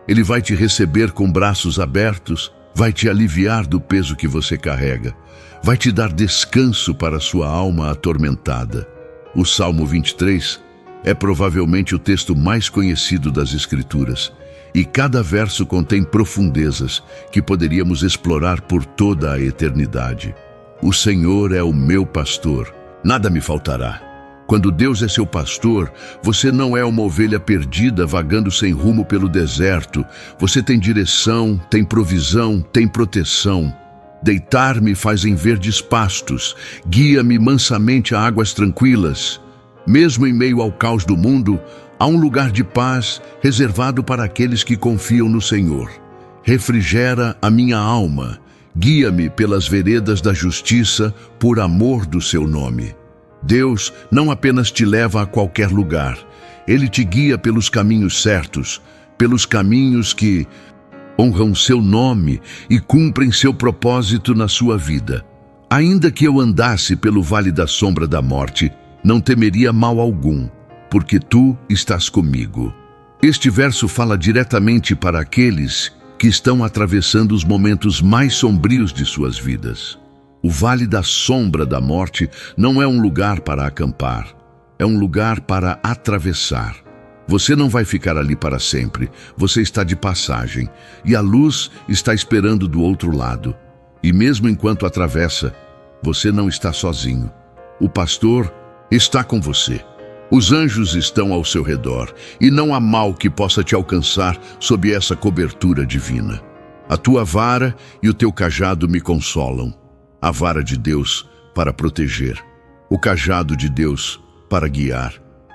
Ele vai te receber com braços abertos, vai te aliviar do peso que você carrega, vai te dar descanso para a sua alma atormentada. O Salmo 23 é provavelmente o texto mais conhecido das Escrituras, e cada verso contém profundezas que poderíamos explorar por toda a eternidade. O Senhor é o meu pastor, nada me faltará. Quando Deus é seu pastor, você não é uma ovelha perdida vagando sem rumo pelo deserto. Você tem direção, tem provisão, tem proteção. Deitar-me faz em verdes pastos, guia-me mansamente a águas tranquilas. Mesmo em meio ao caos do mundo, há um lugar de paz reservado para aqueles que confiam no Senhor. Refrigera a minha alma, guia-me pelas veredas da justiça por amor do seu nome. Deus não apenas te leva a qualquer lugar, Ele te guia pelos caminhos certos, pelos caminhos que honram seu nome e cumprem seu propósito na sua vida. Ainda que eu andasse pelo vale da sombra da morte, não temeria mal algum, porque tu estás comigo. Este verso fala diretamente para aqueles que estão atravessando os momentos mais sombrios de suas vidas. O vale da sombra da morte não é um lugar para acampar, é um lugar para atravessar. Você não vai ficar ali para sempre, você está de passagem, e a luz está esperando do outro lado. E mesmo enquanto atravessa, você não está sozinho. O pastor está com você. Os anjos estão ao seu redor, e não há mal que possa te alcançar sob essa cobertura divina. A tua vara e o teu cajado me consolam. A vara de Deus para proteger, o cajado de Deus para guiar.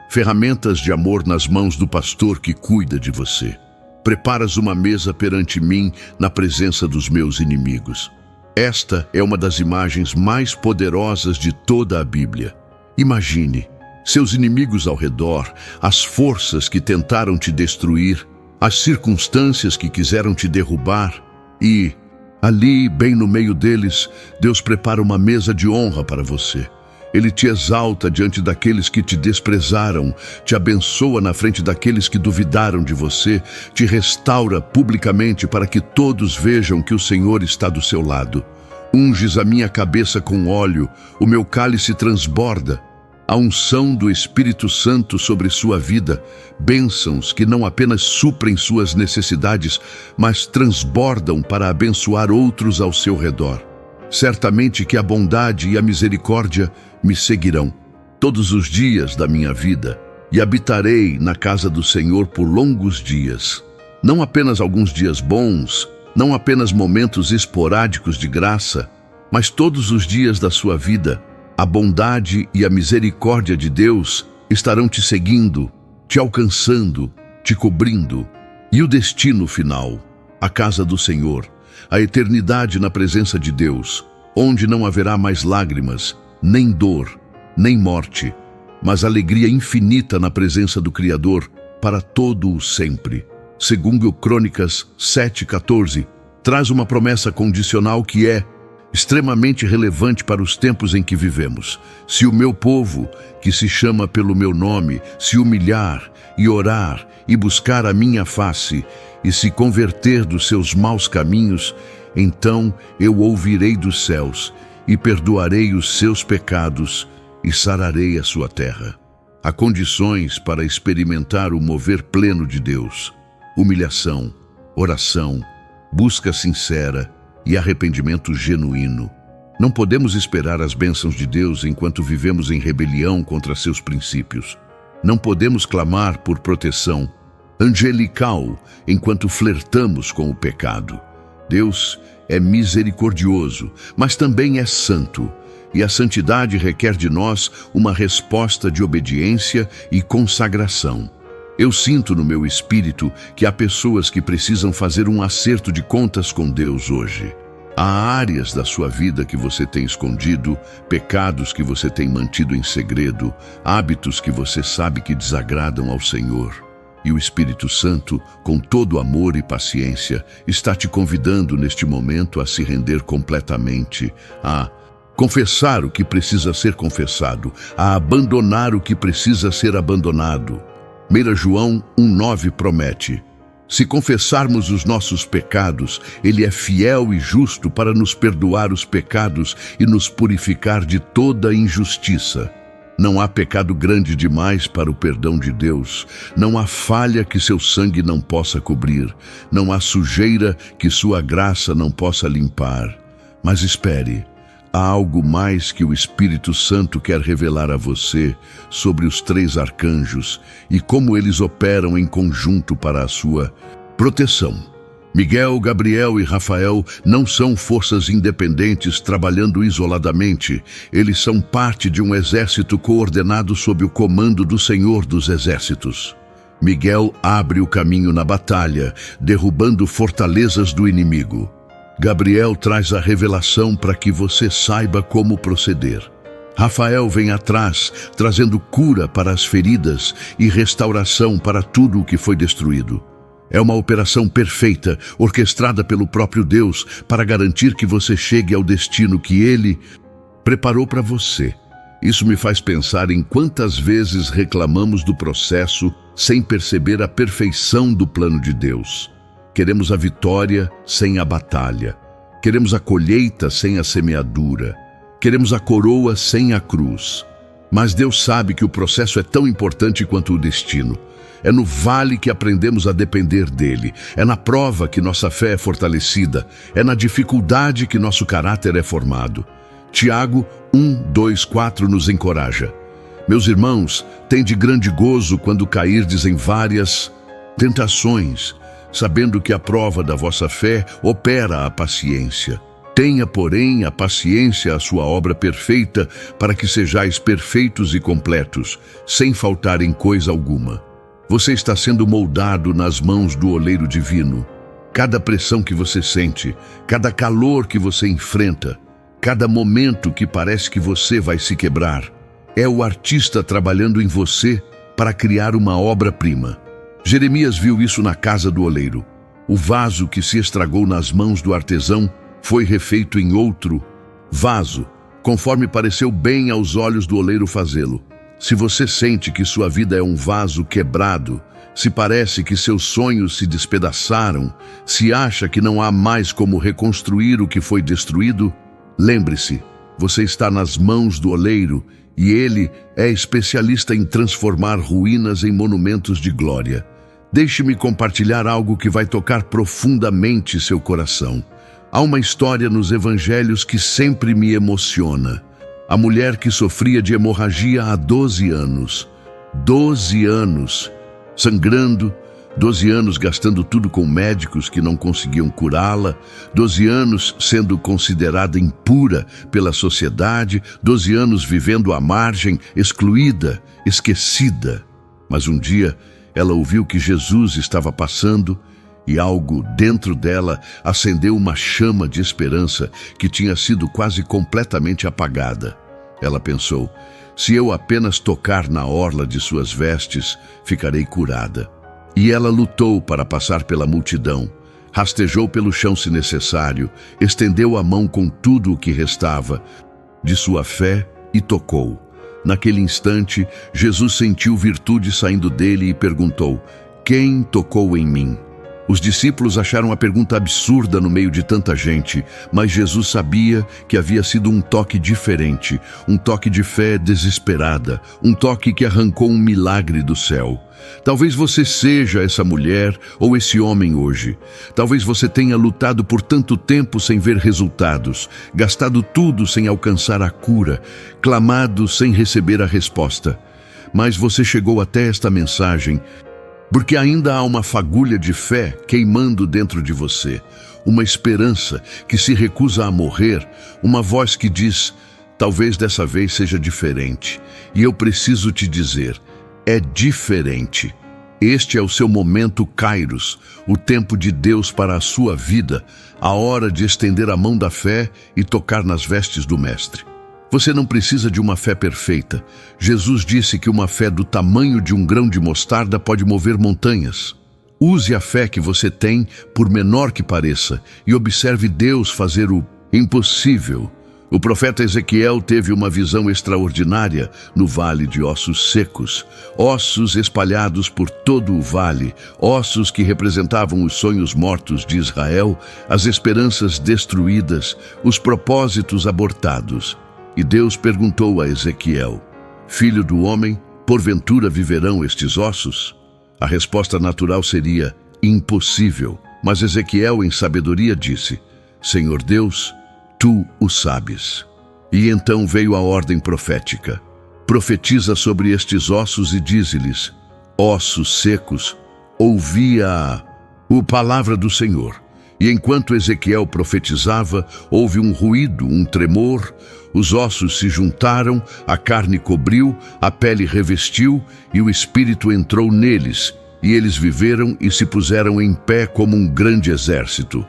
Ferramentas de amor nas mãos do pastor que cuida de você. Preparas uma mesa perante mim na presença dos meus inimigos. Esta é uma das imagens mais poderosas de toda a Bíblia. Imagine seus inimigos ao redor, as forças que tentaram te destruir, as circunstâncias que quiseram te derrubar e, ali, bem no meio deles, Deus prepara uma mesa de honra para você. Ele te exalta diante daqueles que te desprezaram, te abençoa na frente daqueles que duvidaram de você, te restaura publicamente para que todos vejam que o Senhor está do seu lado. Unges a minha cabeça com óleo, o meu cálice transborda. A unção do Espírito Santo sobre sua vida, bênçãos que não apenas suprem suas necessidades, mas transbordam para abençoar outros ao seu redor. Certamente que a bondade e a misericórdia me seguirão todos os dias da minha vida, e habitarei na casa do Senhor por longos dias. Não apenas alguns dias bons, não apenas momentos esporádicos de graça, mas todos os dias da sua vida. A bondade e a misericórdia de Deus estarão te seguindo, te alcançando, te cobrindo. E o destino final, a casa do Senhor, a eternidade na presença de Deus, onde não haverá mais lágrimas, nem dor, nem morte, mas alegria infinita na presença do Criador para todo o sempre. Segundo Crônicas 7:14, traz uma promessa condicional que é extremamente relevante para os tempos em que vivemos. Se o meu povo, que se chama pelo meu nome, se humilhar e orar e buscar a minha face e se converter dos seus maus caminhos, então eu ouvirei dos céus e perdoarei os seus pecados e sararei a sua terra. Há condições para experimentar o mover pleno de Deus: humilhação, oração, busca sincera e arrependimento genuíno. Não podemos esperar as bênçãos de Deus enquanto vivemos em rebelião contra seus princípios. Não podemos clamar por proteção angelical enquanto flertamos com o pecado. Deus é misericordioso, mas também é santo, e a santidade requer de nós uma resposta de obediência e consagração. Eu sinto no meu espírito que há pessoas que precisam fazer um acerto de contas com Deus hoje. Há áreas da sua vida que você tem escondido, pecados que você tem mantido em segredo, hábitos que você sabe que desagradam ao Senhor. E o Espírito Santo, com todo amor e paciência, está te convidando neste momento a se render completamente, a confessar o que precisa ser confessado, a abandonar o que precisa ser abandonado. 1 João 1,9 promete: Se confessarmos os nossos pecados, Ele é fiel e justo para nos perdoar os pecados e nos purificar de toda injustiça. Não há pecado grande demais para o perdão de Deus. Não há falha que seu sangue não possa cobrir. Não há sujeira que sua graça não possa limpar. Mas espere, há algo mais que o Espírito Santo quer revelar a você sobre os 3 arcanjos e como eles operam em conjunto para a sua proteção. Miguel, Gabriel e Rafael não são forças independentes trabalhando isoladamente. Eles são parte de um exército coordenado sob o comando do Senhor dos Exércitos. Miguel abre o caminho na batalha, derrubando fortalezas do inimigo. Gabriel traz a revelação para que você saiba como proceder. Rafael vem atrás, trazendo cura para as feridas e restauração para tudo o que foi destruído. É uma operação perfeita, orquestrada pelo próprio Deus, para garantir que você chegue ao destino que Ele preparou para você. Isso me faz pensar em quantas vezes reclamamos do processo sem perceber a perfeição do plano de Deus. Queremos a vitória sem a batalha. Queremos a colheita sem a semeadura. Queremos a coroa sem a cruz. Mas Deus sabe que o processo é tão importante quanto o destino. É no vale que aprendemos a depender dele. É na prova que nossa fé é fortalecida. É na dificuldade que nosso caráter é formado. Tiago 1:2-4 nos encoraja. Meus irmãos, tende grande gozo quando cairdes em várias tentações, sabendo que a prova da vossa fé opera a paciência. Tenha, porém, a paciência a sua obra perfeita, para que sejais perfeitos e completos, sem faltar em coisa alguma. Você está sendo moldado nas mãos do oleiro divino. Cada pressão que você sente, cada calor que você enfrenta, cada momento que parece que você vai se quebrar, é o artista trabalhando em você para criar uma obra-prima. Jeremias viu isso na casa do oleiro. O vaso que se estragou nas mãos do artesão foi refeito em outro vaso, conforme pareceu bem aos olhos do oleiro fazê-lo. Se você sente que sua vida é um vaso quebrado, se parece que seus sonhos se despedaçaram, se acha que não há mais como reconstruir o que foi destruído, lembre-se, você está nas mãos do oleiro e ele é especialista em transformar ruínas em monumentos de glória. Deixe-me compartilhar algo que vai tocar profundamente seu coração. Há uma história nos evangelhos que sempre me emociona. A mulher que sofria de hemorragia há 12 anos. 12 anos, sangrando, 12 anos gastando tudo com médicos que não conseguiam curá-la, 12 anos sendo considerada impura pela sociedade, 12 anos vivendo à margem, excluída, esquecida. Mas um dia ela ouviu que Jesus estava passando e algo dentro dela acendeu uma chama de esperança que tinha sido quase completamente apagada. Ela pensou, se eu apenas tocar na orla de suas vestes, ficarei curada. E ela lutou para passar pela multidão, rastejou pelo chão se necessário, estendeu a mão com tudo o que restava de sua fé e tocou. Naquele instante, Jesus sentiu virtude saindo dele e perguntou, quem tocou em mim? Os discípulos acharam a pergunta absurda no meio de tanta gente, mas Jesus sabia que havia sido um toque diferente, um toque de fé desesperada, um toque que arrancou um milagre do céu. Talvez você seja essa mulher ou esse homem hoje. Talvez você tenha lutado por tanto tempo sem ver resultados, gastado tudo sem alcançar a cura, clamado sem receber a resposta. Mas você chegou até esta mensagem porque ainda há uma fagulha de fé queimando dentro de você, uma esperança que se recusa a morrer, uma voz que diz, talvez dessa vez seja diferente. E eu preciso te dizer, é diferente. Este é o seu momento Kairos, o tempo de Deus para a sua vida, a hora de estender a mão da fé e tocar nas vestes do Mestre. Você não precisa de uma fé perfeita. Jesus disse que uma fé do tamanho de um grão de mostarda pode mover montanhas. Use a fé que você tem, por menor que pareça, e observe Deus fazer o impossível. O profeta Ezequiel teve uma visão extraordinária no vale de ossos secos, ossos espalhados por todo o vale, ossos que representavam os sonhos mortos de Israel, as esperanças destruídas, os propósitos abortados. E Deus perguntou a Ezequiel: Filho do homem, porventura viverão estes ossos? A resposta natural seria: impossível. Mas Ezequiel, em sabedoria, disse: Senhor Deus, tu o sabes. E então veio a ordem profética: profetiza sobre estes ossos e dize-lhes: ossos secos, ouvi a palavra do Senhor. E enquanto Ezequiel profetizava, houve um ruído, um tremor, os ossos se juntaram, a carne cobriu, a pele revestiu e o Espírito entrou neles, e eles viveram e se puseram em pé como um grande exército.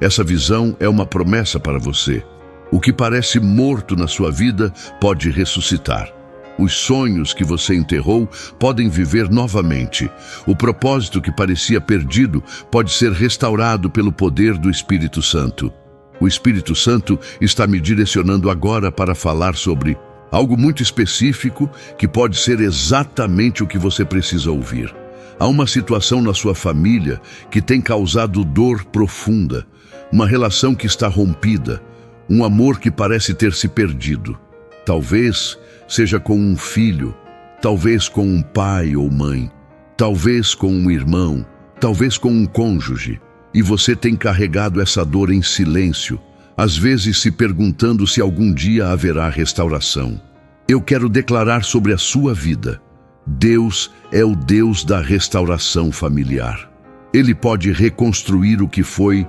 Essa visão é uma promessa para você. O que parece morto na sua vida pode ressuscitar. Os sonhos que você enterrou podem viver novamente. O propósito que parecia perdido pode ser restaurado pelo poder do Espírito Santo. O Espírito Santo está me direcionando agora para falar sobre algo muito específico que pode ser exatamente o que você precisa ouvir. Há uma situação na sua família que tem causado dor profunda, uma relação que está rompida, um amor que parece ter se perdido. Talvez seja com um filho, talvez com um pai ou mãe, talvez com um irmão, talvez com um cônjuge. E você tem carregado essa dor em silêncio, às vezes se perguntando se algum dia haverá restauração. Eu quero declarar sobre a sua vida: Deus é o Deus da restauração familiar. Ele pode reconstruir o que foi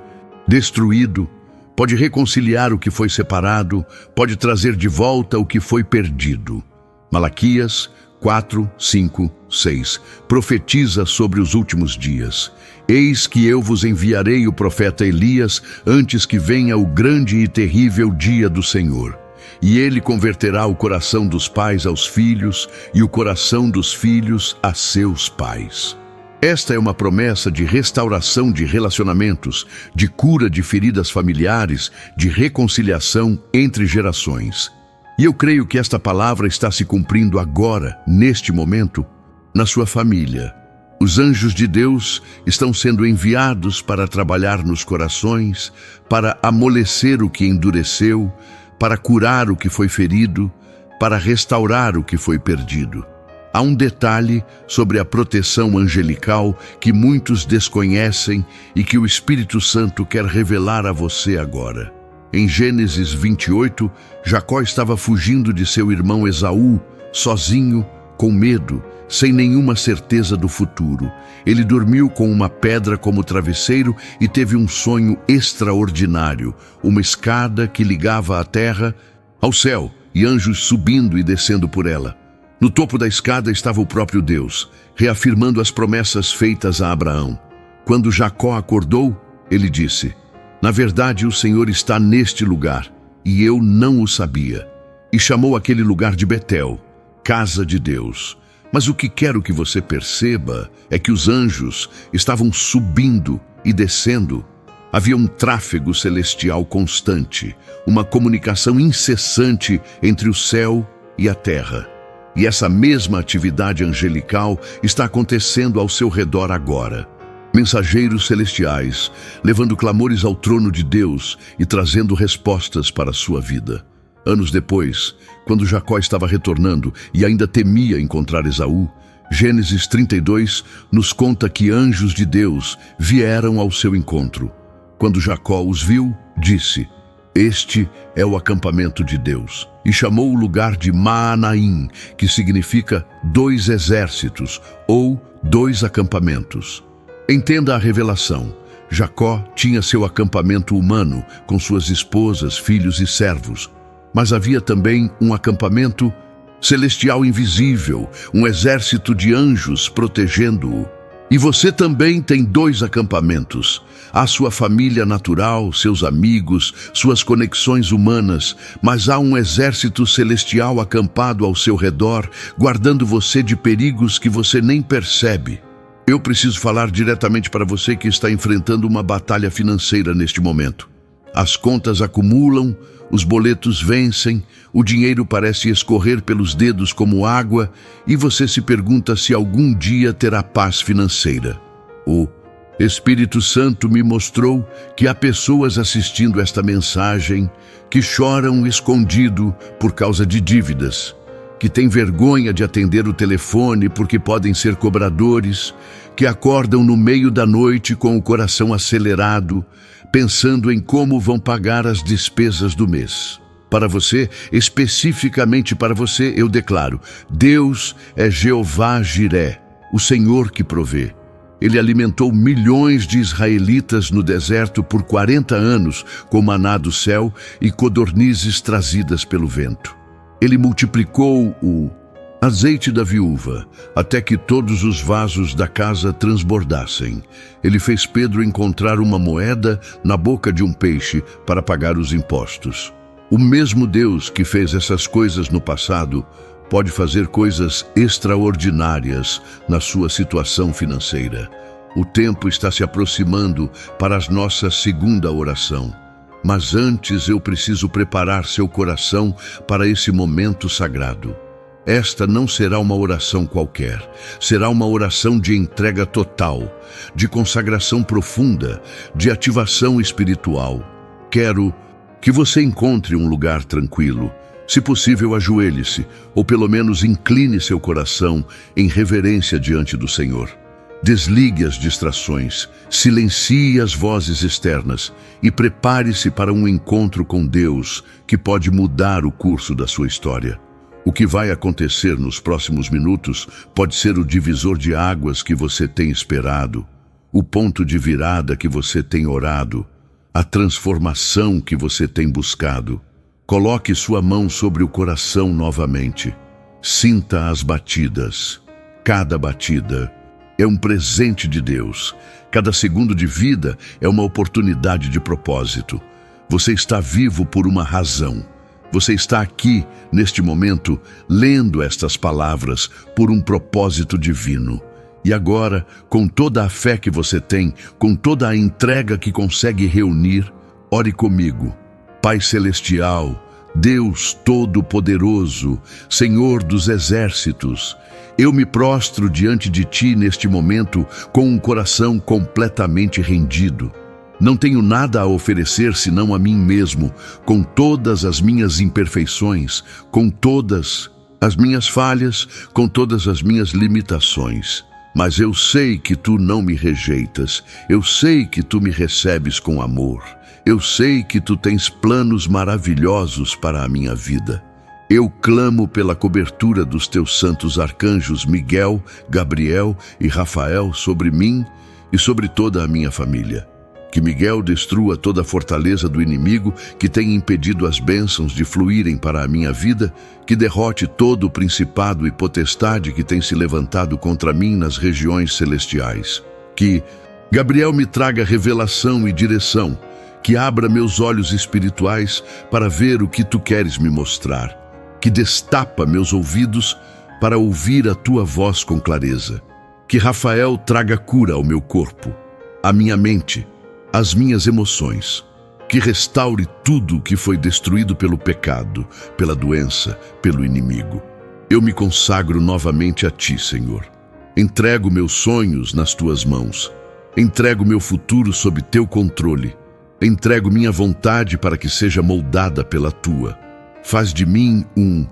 destruído, pode reconciliar o que foi separado, pode trazer de volta o que foi perdido. Malaquias 4, 5, 6 profetiza sobre os últimos dias: Eis que eu vos enviarei o profeta Elias antes que venha o grande e terrível dia do Senhor. E ele converterá o coração dos pais aos filhos e o coração dos filhos a seus pais. Esta é uma promessa de restauração de relacionamentos, de cura de feridas familiares, de reconciliação entre gerações. E eu creio que esta palavra está se cumprindo agora, neste momento, na sua família. Os anjos de Deus estão sendo enviados para trabalhar nos corações, para amolecer o que endureceu, para curar o que foi ferido, para restaurar o que foi perdido. Há um detalhe sobre a proteção angelical que muitos desconhecem e que o Espírito Santo quer revelar a você agora. Em Gênesis 28, Jacó estava fugindo de seu irmão Esaú, sozinho, com medo, sem nenhuma certeza do futuro. Ele dormiu com uma pedra como travesseiro e teve um sonho extraordinário, uma escada que ligava a terra ao céu e anjos subindo e descendo por ela. No topo da escada estava o próprio Deus, reafirmando as promessas feitas a Abraão. Quando Jacó acordou, ele disse: Na verdade, o Senhor está neste lugar, e eu não o sabia. E chamou aquele lugar de Betel, casa de Deus. Mas o que quero que você perceba é que os anjos estavam subindo e descendo. Havia um tráfego celestial constante, uma comunicação incessante entre o céu e a terra. E essa mesma atividade angelical está acontecendo ao seu redor agora. Mensageiros celestiais, levando clamores ao trono de Deus e trazendo respostas para a sua vida. Anos depois, quando Jacó estava retornando e ainda temia encontrar Esaú, Gênesis 32 nos conta que anjos de Deus vieram ao seu encontro. Quando Jacó os viu, disse: Este é o acampamento de Deus. E chamou o lugar de Maanaim, que significa 2 exércitos ou 2 acampamentos. Entenda a revelação. Jacó tinha seu acampamento humano, com suas esposas, filhos e servos. Mas havia também um acampamento celestial invisível, um exército de anjos protegendo-o. E você também tem 2 acampamentos. Há sua família natural, seus amigos, suas conexões humanas, mas há um exército celestial acampado ao seu redor, guardando você de perigos que você nem percebe. Eu preciso falar diretamente para você que está enfrentando uma batalha financeira neste momento. As contas acumulam, os boletos vencem, o dinheiro parece escorrer pelos dedos como água e você se pergunta se algum dia terá paz financeira. O Espírito Santo me mostrou que há pessoas assistindo esta mensagem que choram escondido por causa de dívidas, que têm vergonha de atender o telefone porque podem ser cobradores, que acordam no meio da noite com o coração acelerado, pensando em como vão pagar as despesas do mês. Para você, especificamente para você, eu declaro: Deus é Jeová Jiré, o Senhor que provê. Ele alimentou milhões de israelitas no deserto por 40 anos com maná do céu e codornizes trazidas pelo vento. Ele multiplicou o azeite da viúva até que todos os vasos da casa transbordassem. Ele fez Pedro encontrar uma moeda na boca de um peixe para pagar os impostos. O mesmo Deus que fez essas coisas no passado pode fazer coisas extraordinárias na sua situação financeira. O tempo está se aproximando para a nossa segunda oração. Mas antes eu preciso preparar seu coração para esse momento sagrado. Esta não será uma oração qualquer. Será uma oração de entrega total, de consagração profunda, de ativação espiritual. Quero que você encontre um lugar tranquilo. Se possível, ajoelhe-se, ou pelo menos incline seu coração em reverência diante do Senhor. Desligue as distrações, silencie as vozes externas e prepare-se para um encontro com Deus que pode mudar o curso da sua história. O que vai acontecer nos próximos minutos pode ser o divisor de águas que você tem esperado, o ponto de virada que você tem orado, a transformação que você tem buscado. Coloque sua mão sobre o coração novamente. Sinta as batidas. Cada batida é um presente de Deus. Cada segundo de vida é uma oportunidade de propósito. Você está vivo por uma razão. Você está aqui, neste momento, lendo estas palavras por um propósito divino. E agora, com toda a fé que você tem, com toda a entrega que consegue reunir, ore comigo. Pai Celestial, Deus Todo-Poderoso, Senhor dos Exércitos, eu me prostro diante de Ti neste momento com um coração completamente rendido. Não tenho nada a oferecer senão a mim mesmo, com todas as minhas imperfeições, com todas as minhas falhas, com todas as minhas limitações. Mas eu sei que Tu não me rejeitas, eu sei que Tu me recebes com amor, eu sei que Tu tens planos maravilhosos para a minha vida. Eu clamo pela cobertura dos Teus santos arcanjos Miguel, Gabriel e Rafael sobre mim e sobre toda a minha família. Que Miguel destrua toda a fortaleza do inimigo que tem impedido as bênçãos de fluírem para a minha vida, que derrote todo o principado e potestade que tem se levantado contra mim nas regiões celestiais. Que Gabriel me traga revelação e direção, que abra meus olhos espirituais para ver o que Tu queres me mostrar, que destapa meus ouvidos para ouvir a Tua voz com clareza. Que Rafael traga cura ao meu corpo, à minha mente, as minhas emoções, que restaure tudo que foi destruído pelo pecado, pela doença, pelo inimigo. Eu me consagro novamente a Ti, Senhor. Entrego meus sonhos nas Tuas mãos. Entrego meu futuro sob Teu controle. Entrego minha vontade para que seja moldada pela Tua. Faz de mim um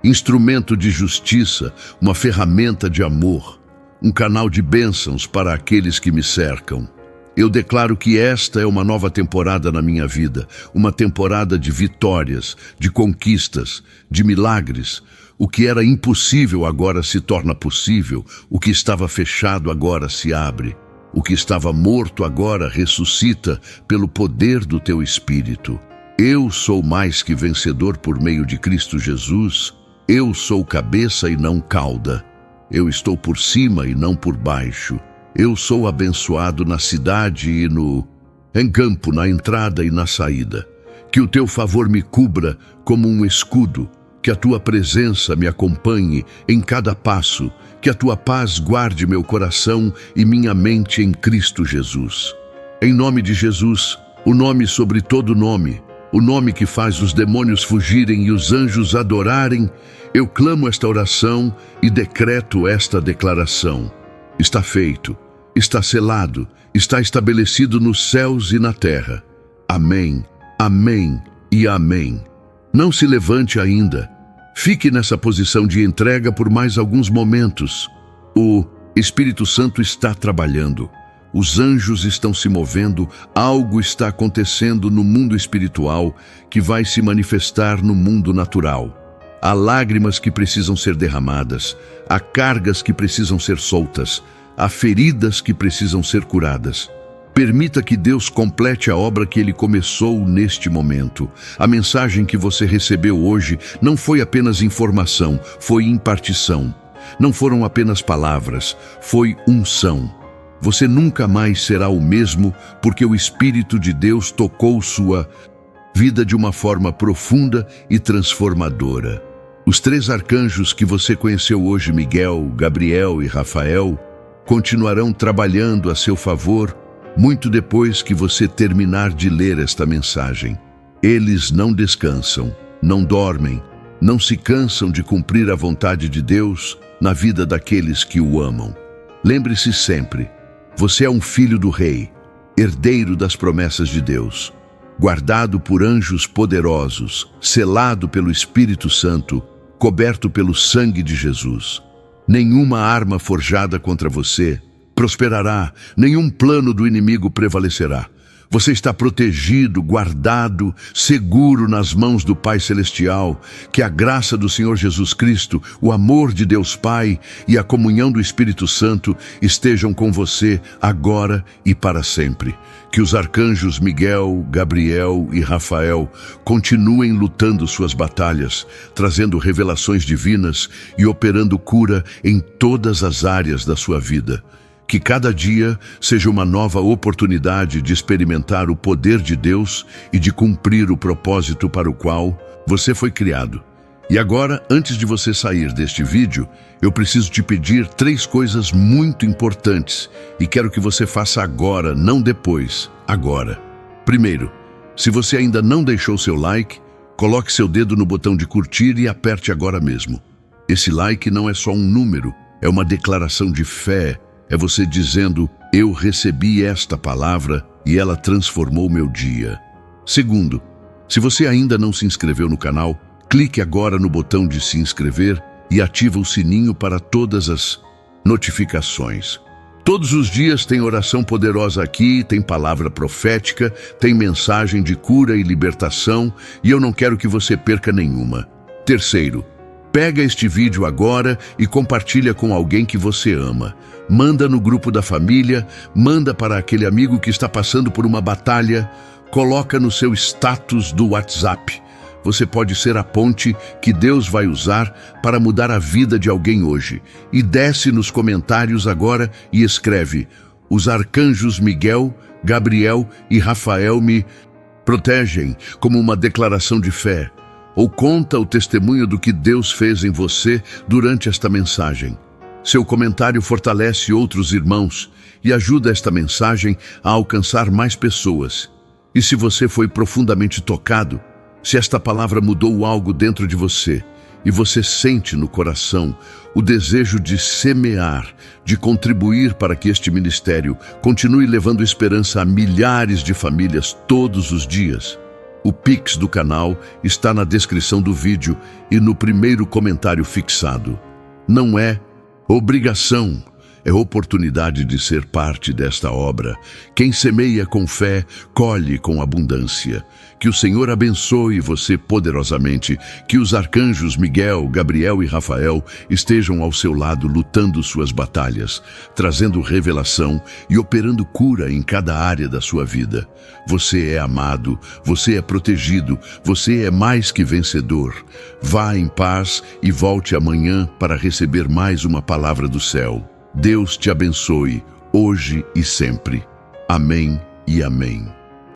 instrumento de justiça, uma ferramenta de amor, um canal de bênçãos para aqueles que me cercam. Eu declaro que esta é uma nova temporada na minha vida, uma temporada de vitórias, de conquistas, de milagres. O que era impossível agora se torna possível, o que estava fechado agora se abre, o que estava morto agora ressuscita pelo poder do Teu Espírito. Eu sou mais que vencedor por meio de Cristo Jesus. Eu sou cabeça e não cauda. Eu estou por cima e não por baixo. Eu sou abençoado na cidade e em campo, na entrada e na saída. Que o Teu favor me cubra como um escudo, que a Tua presença me acompanhe em cada passo, que a Tua paz guarde meu coração e minha mente em Cristo Jesus. Em nome de Jesus, o nome sobre todo nome, o nome que faz os demônios fugirem e os anjos adorarem, eu clamo esta oração e decreto esta declaração. Está feito, está selado, está estabelecido nos céus e na terra. Amém, amém e amém. Não se levante ainda. Fique nessa posição de entrega por mais alguns momentos. O Espírito Santo está trabalhando. Os anjos estão se movendo, algo está acontecendo no mundo espiritual que vai se manifestar no mundo natural. Há lágrimas que precisam ser derramadas, há cargas que precisam ser soltas, há feridas que precisam ser curadas. Permita que Deus complete a obra que Ele começou neste momento. A mensagem que você recebeu hoje não foi apenas informação, foi impartição. Não foram apenas palavras, foi unção. Você nunca mais será o mesmo porque o Espírito de Deus tocou sua vida de uma forma profunda e transformadora. Os 3 arcanjos que você conheceu hoje, Miguel, Gabriel e Rafael, continuarão trabalhando a seu favor muito depois que você terminar de ler esta mensagem. Eles não descansam, não dormem, não se cansam de cumprir a vontade de Deus na vida daqueles que o amam. Lembre-se sempre, você é um filho do Rei, herdeiro das promessas de Deus, guardado por anjos poderosos, selado pelo Espírito Santo, coberto pelo sangue de Jesus. Nenhuma arma forjada contra você prosperará, nenhum plano do inimigo prevalecerá. Você está protegido, guardado, seguro nas mãos do Pai Celestial. Que a graça do Senhor Jesus Cristo, o amor de Deus Pai e a comunhão do Espírito Santo estejam com você agora e para sempre. Que os arcanjos Miguel, Gabriel e Rafael continuem lutando suas batalhas, trazendo revelações divinas e operando cura em todas as áreas da sua vida. Que cada dia seja uma nova oportunidade de experimentar o poder de Deus e de cumprir o propósito para o qual você foi criado. E agora, antes de você sair deste vídeo, eu preciso te pedir 3 coisas muito importantes e quero que você faça agora, não depois, agora. Primeiro, se você ainda não deixou seu like, coloque seu dedo no botão de curtir e aperte agora mesmo. Esse like não é só um número, é uma declaração de fé. É você dizendo, eu recebi esta palavra e ela transformou meu dia. Segundo, se você ainda não se inscreveu no canal, clique agora no botão de se inscrever e ativa o sininho para todas as notificações. Todos os dias tem oração poderosa aqui, tem palavra profética, tem mensagem de cura e libertação e eu não quero que você perca nenhuma. Terceiro, pega este vídeo agora e compartilha com alguém que você ama. Manda no grupo da família, manda para aquele amigo que está passando por uma batalha, coloca no seu status do WhatsApp. Você pode ser a ponte que Deus vai usar para mudar a vida de alguém hoje. E desce nos comentários agora e escreve: os arcanjos Miguel, Gabriel e Rafael me protegem, como uma declaração de fé. Ou conta o testemunho do que Deus fez em você durante esta mensagem. Seu comentário fortalece outros irmãos e ajuda esta mensagem a alcançar mais pessoas. E se você foi profundamente tocado, se esta palavra mudou algo dentro de você, e você sente no coração o desejo de semear, de contribuir para que este ministério continue levando esperança a milhares de famílias todos os dias, o Pix do canal está na descrição do vídeo e no primeiro comentário fixado. Não é obrigação, é oportunidade de ser parte desta obra. Quem semeia com fé, colhe com abundância. Que o Senhor abençoe você poderosamente, que os arcanjos Miguel, Gabriel e Rafael estejam ao seu lado lutando suas batalhas, trazendo revelação e operando cura em cada área da sua vida. Você é amado, você é protegido, você é mais que vencedor. Vá em paz e volte amanhã para receber mais uma palavra do céu. Deus te abençoe, hoje e sempre. Amém e amém.